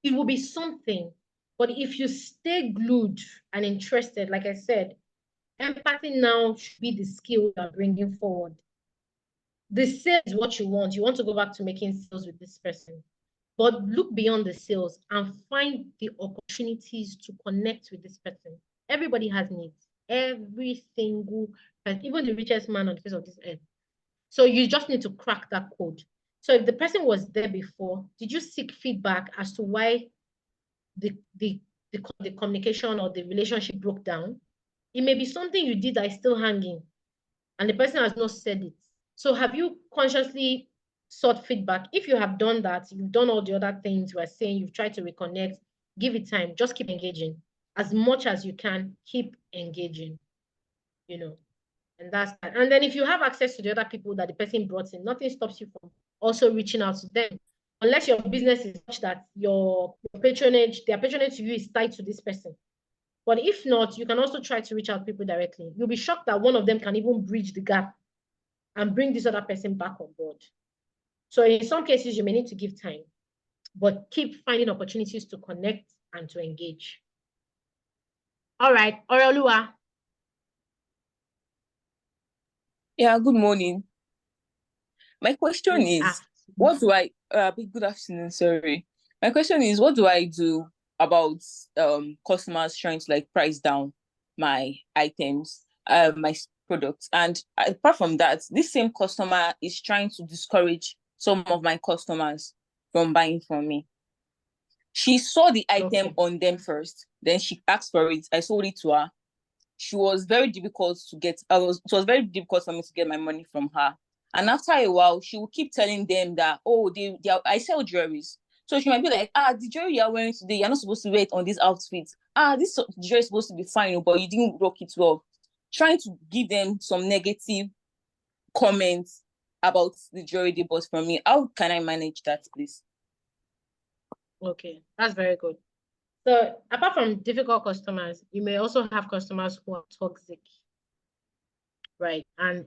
It will be something. But if you stay glued and interested, like I said, empathy now should be the skill you are bringing forward. The sales is what you want. You want to go back to making sales with this person. But look beyond the sales and find the opportunities to connect with this person. Everybody has needs. Every single person, even the richest man on the face of this earth. So you just need to crack that code. So if the person was there before, did you seek feedback as to why the communication or the relationship broke down? It may be something you did that is still hanging and the person has not said it. So have you consciously sought feedback? If you have done that, you've done all the other things we're saying, you've tried to reconnect, give it time, just keep engaging. As much as you can, keep engaging, and that's that. And then if you have access to the other people that the person brought in, nothing stops you from also reaching out to them. Unless your business is such that their patronage to you is tied to this person. But if not, you can also try to reach out to people directly. You'll be shocked that one of them can even bridge the gap and bring this other person back on board. So in some cases, you may need to give time, but keep finding opportunities to connect and to engage. All right, Oreoluwa. Yeah, good morning. My question Good is, afternoon. what do I, good afternoon, sorry. My question is, what do I do about customers trying to like price down my items, my products? And apart from that, this same customer is trying to discourage some of my customers from buying from me. She saw the item on them first, then she asked for it. I sold it to her. She was very difficult to get. It was very difficult for me to get my money from her. And after a while, she will keep telling them that, oh, I sell jewelries. So she might be like, the jewelry you're wearing today, you're not supposed to wear it on this outfit. This jewelry is supposed to be fine, but you didn't rock it well. Trying to give them some negative comments about the jewelry they bought from me. How can I manage that, please? Okay, that's very good. So apart from difficult customers, you may also have customers who are toxic, right? And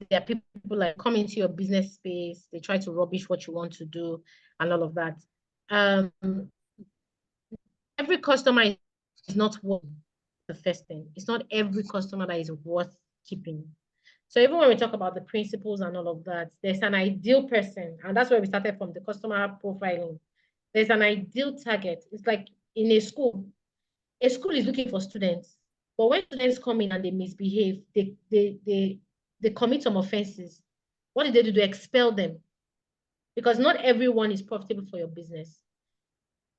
there are people like come into your business space, they try to rubbish what you want to do and all of that. Every customer is not worth the first thing. It's not every customer that is worth keeping. So even when we talk about the principles and all of that, there's an ideal person, and that's where we started from, the customer profiling. There's an ideal target. It's like in a school is looking for students, but when students come in and they misbehave, they commit some offenses. What do they do? They expel them, because not everyone is profitable for your business.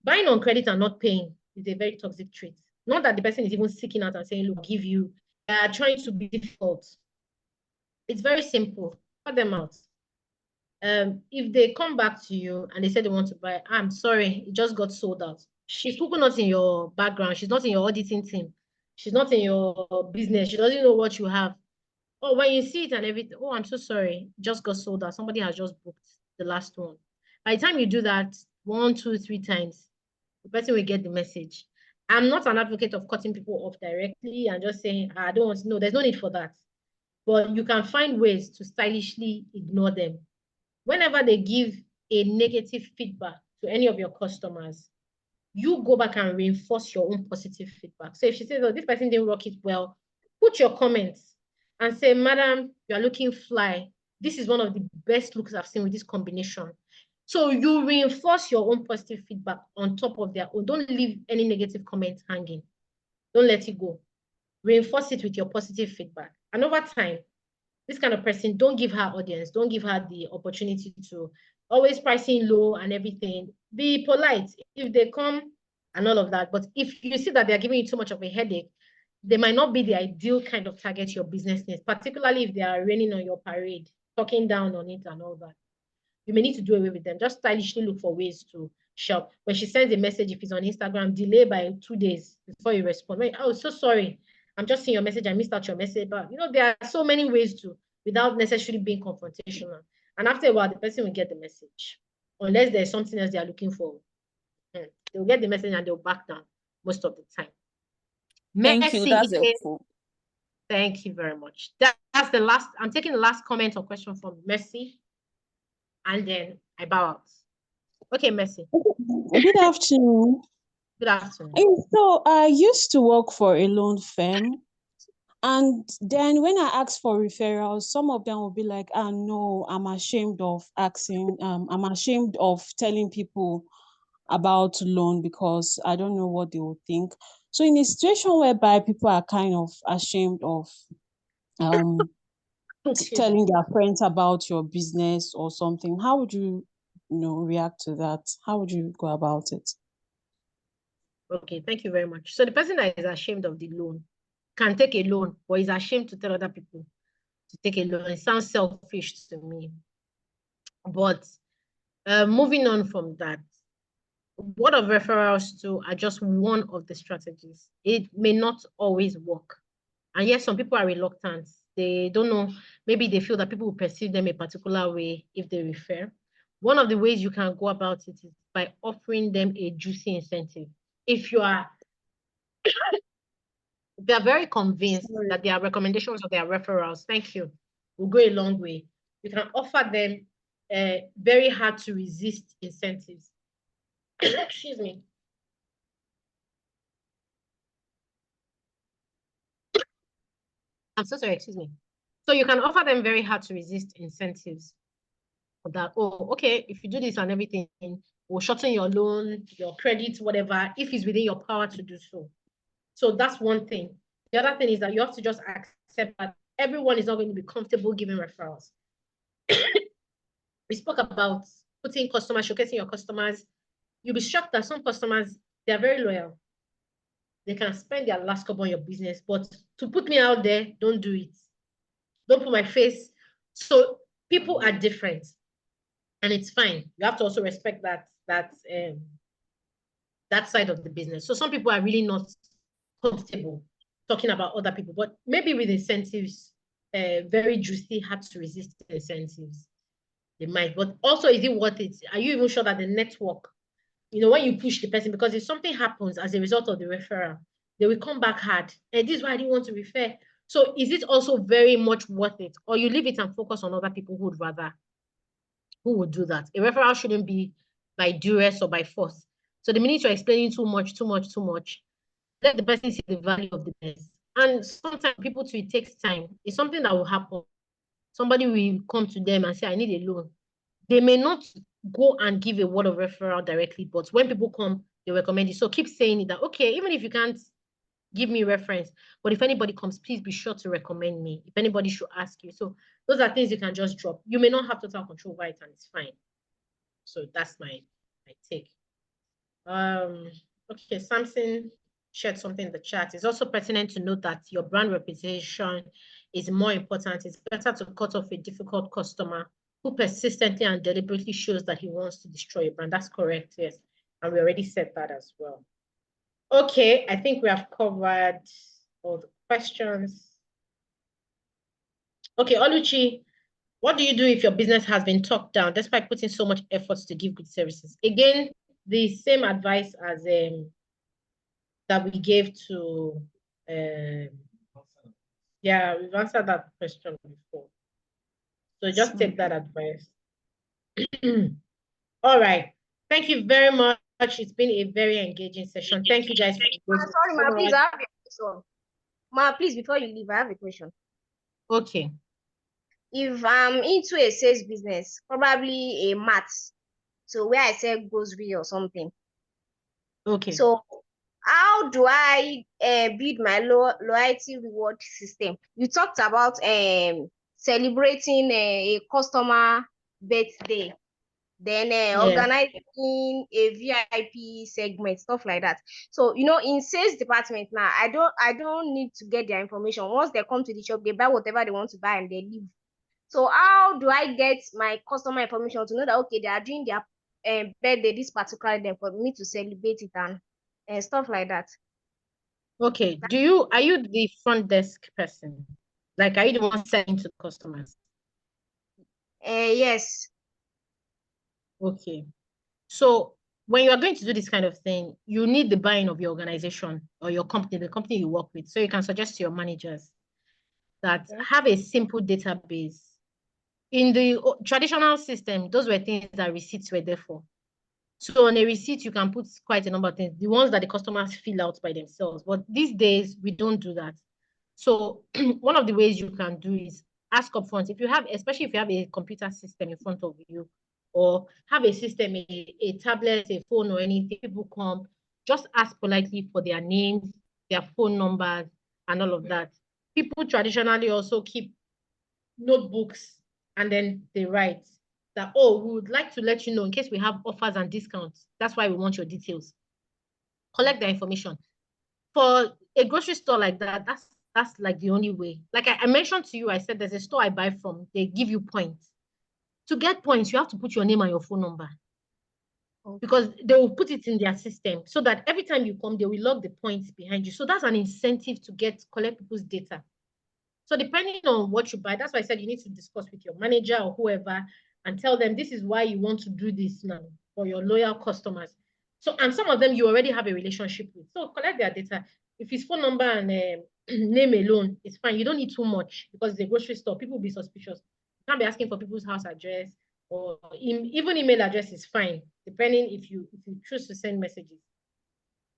Buying on credit and not paying is a very toxic trait. Not that the person is even seeking out and saying, look, give you, they are trying to be difficult. It's very simple. Cut them out. If they come back to you and they say they want to buy, I'm sorry, it just got sold out. She's not in your background. She's not in your auditing team. She's not in your business. She doesn't know what you have. Oh, when you see it and everything, oh, I'm so sorry, it just got sold out. Somebody has just booked the last one. By the time you do that 1, 2, 3 times, the person will get the message. I'm not an advocate of cutting people off directly and just saying, I don't want to know. There's no need for that. But you can find ways to stylishly ignore them. Whenever they give a negative feedback to any of your customers, you go back and reinforce your own positive feedback. So if she says, oh, this person didn't rock it well, put your comments and say, madam, you are looking fly. This is one of the best looks I've seen with this combination. So you reinforce your own positive feedback on top of their own. Don't leave any negative comments hanging. Don't let it go. Reinforce it with your positive feedback. And over time, this kind of person, don't give her audience. Don't give her the opportunity to always pricing low and everything. Be polite if they come and all of that. But if you see that they're giving you too much of a headache, they might not be the ideal kind of target your business needs, particularly if they are raining on your parade, talking down on it and all that. You may need to do away with them. Just stylishly look for ways to shop. When she sends a message, if it's on Instagram, delay by 2 days before you respond. Wait, oh, so sorry. I'm just seeing your message. I missed out your message. But, there are so many ways to, without necessarily being confrontational. And after a while, the person will get the message. Unless there's something else they are looking for. They'll get the message and they'll back down most of the time. Thank you. That's helpful. Thank you very much. That's the last. I'm taking the last comment or question from Mercy. And then I bow out. Okay, Mercy. Good afternoon. Good afternoon. So I used to work for a loan firm. And then when I ask for referrals, some of them will be like, no, I'm ashamed of asking, I'm ashamed of telling people about loan because I don't know what they will think. So in a situation whereby people are kind of ashamed of telling their friends about your business or something, how would you react to that? How would you go about it? Okay, thank you very much. So the person that is ashamed of the loan can take a loan, but is ashamed to tell other people to take a loan. It sounds selfish to me. But moving on from that, word of referrals to are just one of the strategies. It may not always work. And yes, some people are reluctant. They don't know. Maybe they feel that people will perceive them a particular way if they refer. One of the ways you can go about it is by offering them a juicy incentive. If you are they are very convinced that their recommendations or their referrals, thank you, will go a long way. You can offer them very hard to resist incentives. Excuse me. I'm so sorry, excuse me. So you can offer them very hard to resist incentives that, oh, okay, if you do this and everything, we'll shorten your loan, your credit, whatever, if it's within your power to do so. So that's one thing. The other thing is that you have to just accept that everyone is not going to be comfortable giving referrals. We spoke about putting customers, showcasing your customers. You'll be shocked that some customers, they're very loyal. They can spend their last couple on your business, but to put me out there, don't do it. Don't put my face. So people are different, and it's fine. You have to also respect that side of the business. So some people are really not comfortable talking about other people, but maybe with incentives, very juicy, hard to resist incentives. They might, but also, is it worth it? Are you even sure that the network, when you push the person, because if something happens as a result of the referral, they will come back hard. And this is why I didn't want to refer. So is it also very much worth it? Or you leave it and focus on other people who would do that? A referral shouldn't be by duress or by force. So the minute you're explaining too much, let the person see the value of the business. And sometimes people too, it takes time. It's something that will happen. Somebody will come to them and say, I need a loan. They may not go and give a word of referral directly, but when people come, they recommend it. So keep saying it that, okay, even if you can't give me reference, but if anybody comes, please be sure to recommend me. If anybody should ask you. So those are things you can just drop. You may not have total control over it, and it's fine. So that's my take. Okay, Samson shared something in the chat. It's also pertinent to note that your brand reputation is more important. It's better to cut off a difficult customer who persistently and deliberately shows that he wants to destroy your brand. That's correct, yes. And we already said that as well. Okay, I think we have covered all the questions. Okay, Oluchi, what do you do if your business has been talked down despite putting so much effort to give good services? Again, the same advice as that we gave to, yeah, we've answered that question before. So just take that advice. All right. Thank you very much. It's been a very engaging session. Thank you guys. Sorry, Ma, please, I have a question. Ma, please, before you leave, I have a question. Okay. If I'm into a sales business, probably a mat, so where I sell grocery or something. Okay. So how do I build my loyalty reward system? You talked about celebrating a customer birthday, then organizing a VIP segment, stuff like that. So in sales department now, I don't need to get their information. Once they come to the shop, they buy whatever they want to buy and they leave. So how do I get my customer information to know that, okay, they are doing their birthday this particular day for me to celebrate it and stuff like that? Okay. Are you the front desk person? Like, are you the one selling to customers? Yes. Okay. So when you are going to do this kind of thing, you need the buy-in of your organization or your company, the company you work with. So you can suggest to your managers that have a simple database. In the traditional system, those were things that receipts were there for. So on a receipt, you can put quite a number of things, the ones that the customers fill out by themselves. But these days, we don't do that. So one of the ways you can do is ask upfront. If you have, especially if you have a computer system in front of you, or have a system, a tablet, a phone, or anything, people come, just ask politely for their names, their phone numbers, and all of that. People traditionally also keep notebooks, and then they write that, oh, we would like to let you know in case we have offers and discounts. That's why we want your details. Collect the information. For a grocery store like that, that's like the only way. Like I mentioned to you, I said there's a store I buy from, they give you points. To get points, you have to put your name and your phone number. Because they will put it in their system so that every time you come, they will log the points behind you. So that's an incentive to collect people's data. So depending on what you buy, that's why I said you need to discuss with your manager or whoever and tell them this is why you want to do this now for your loyal customers. So, and some of them you already have a relationship with. So collect their data. If it's phone number and name alone, it's fine. You don't need too much because it's a grocery store. People will be suspicious. You can't be asking for people's house address or even email address is fine, depending if you choose to send messages.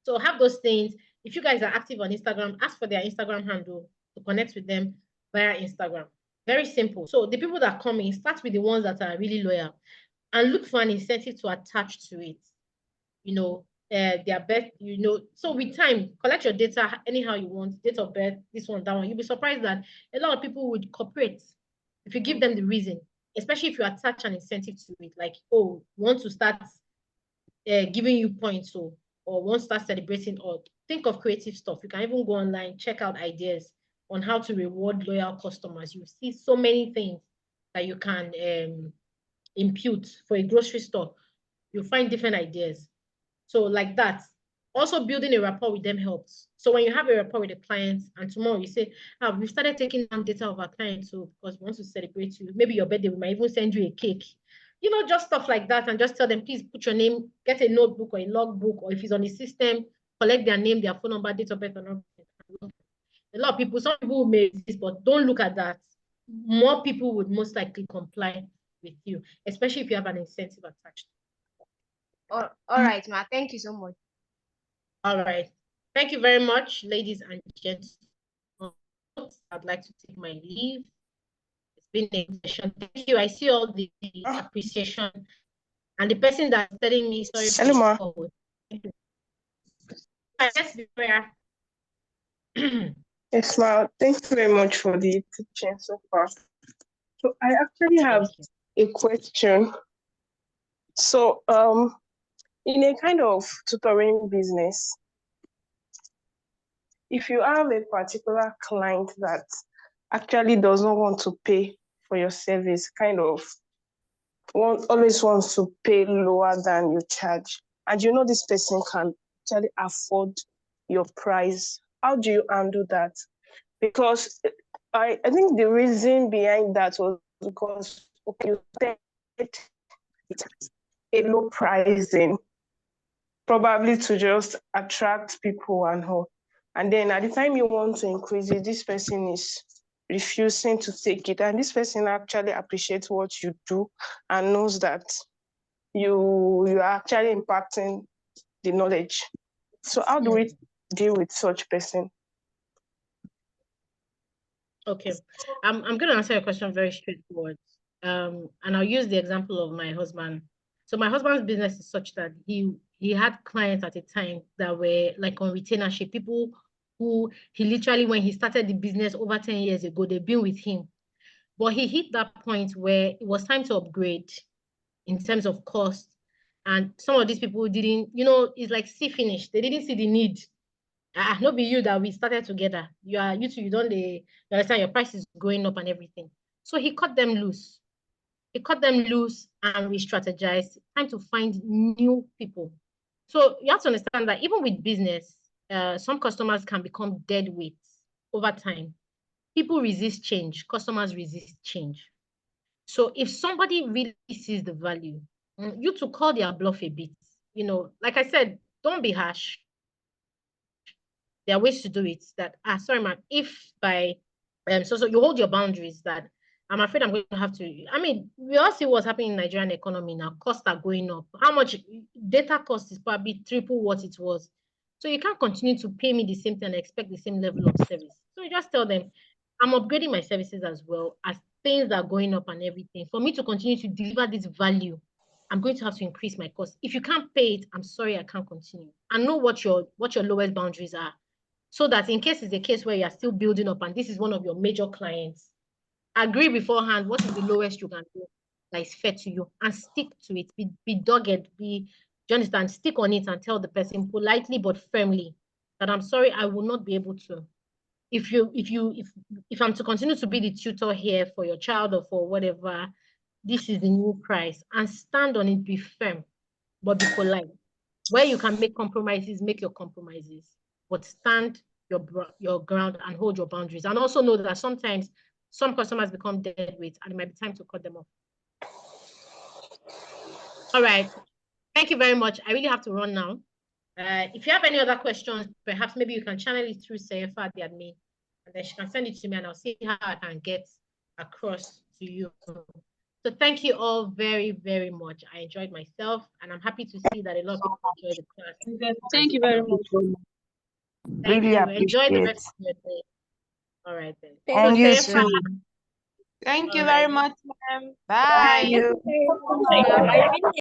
So have those things. If you guys are active on Instagram, ask for their Instagram handle to connect with them via Instagram. Very simple. So the people that come in, start with the ones that are really loyal and look for an incentive to attach to it. You know, their birth, so with time, collect your data anyhow you want, date of birth, this one, that one. You'll be surprised that a lot of people would cooperate if you give them the reason, especially if you attach an incentive to it, like, oh, want to start giving you points, or want to start celebrating, or think of creative stuff. You can even go online, check out ideas on how to reward loyal customers. You see so many things that you can impute for a grocery store. You'll find different ideas. So like that. Also building a rapport with them helps. So when you have a rapport with the clients and tomorrow you say, we've started taking down data of our clients, so because we want to celebrate you, maybe your birthday, we might even send you a cake. Just stuff like that, and just tell them, please put your name, get a notebook or a logbook, or if it's on the system, collect their name, their phone number, date of birth, and all. A lot of people, some people may resist, but don't look at that. More people would most likely comply with you, especially if you have an incentive attached. All right, ma. Thank you so much. All right. Thank you very much, ladies and gents. I'd like to take my leave. It's been a session. Thank you. I see all the appreciation. And the person that's telling me, sorry for Hello, ma. Yes, Victoria. Yes, ma. Thank you very much for the teaching so far. So I actually have a question. So, in a kind of tutoring business, if you have a particular client that actually does not want to pay for your service, kind of always wants to pay lower than you charge, and you know this person can actually afford your price, how do you handle that? Because I think the reason behind that was because you set a low pricing, probably to just attract people and all. And then at the time you want to increase it, this person is refusing to take it. And this person actually appreciates what you do and knows that you are actually impacting the knowledge. So how do we deal with such person? Okay, I'm going to answer your question very straightforward. And I'll use the example of my husband. So my husband's business is such that he had clients at a time that were like on retainership, people who he literally, when he started the business over 10 years ago, they've been with him. But he hit that point where it was time to upgrade in terms of cost. And some of these people didn't, it's like see finish. They didn't see the need. Not be you that we started together. You two, you understand your price is going up and everything. So he cut them loose. He cut them loose and re-strategized. Time to find new people. So you have to understand that even with business, some customers can become dead weight over time. People resist change. Customers resist change. So if somebody really sees the value, you to call their bluff a bit. Like I said, don't be harsh. There are ways to do it that, sorry, ma'am, if by, so you hold your boundaries that I'm afraid I'm going to have to, we all see what's happening in the Nigerian economy now. Costs are going up. How much data cost is probably triple what it was. So you can't continue to pay me the same thing and expect the same level of service. So you just tell them, I'm upgrading my services as well as things are going up and everything. For me to continue to deliver this value, I'm going to have to increase my cost. If you can't pay it, I'm sorry, I can't continue. And know what your lowest boundaries are. So that in case it's a case where you're still building up and this is one of your major clients, agree beforehand what is the lowest you can do that is fair to you and stick to it. Be dogged, do you understand? Stick on it and tell the person politely but firmly that I'm sorry, I will not be able to. If I'm to continue to be the tutor here for your child or for whatever, this is the new price, and stand on it, be firm, but be polite. Where you can make compromises, make your compromises, but stand your ground and hold your boundaries. And also know that sometimes some customers become dead weight and it might be time to cut them off. All right. Thank you very much. I really have to run now. If you have any other questions, perhaps maybe you can channel it through Seifa, the admin, and then she can send it to me and I'll see how I can get across to you. So thank you all very, very much. I enjoyed myself and I'm happy to see that a lot of people enjoyed the class. Thank you very much. Thank Really you. appreciate Enjoy the it. rest of your day. All right then. And you Seifa, too. Thank you very much, ma'am. Bye. I really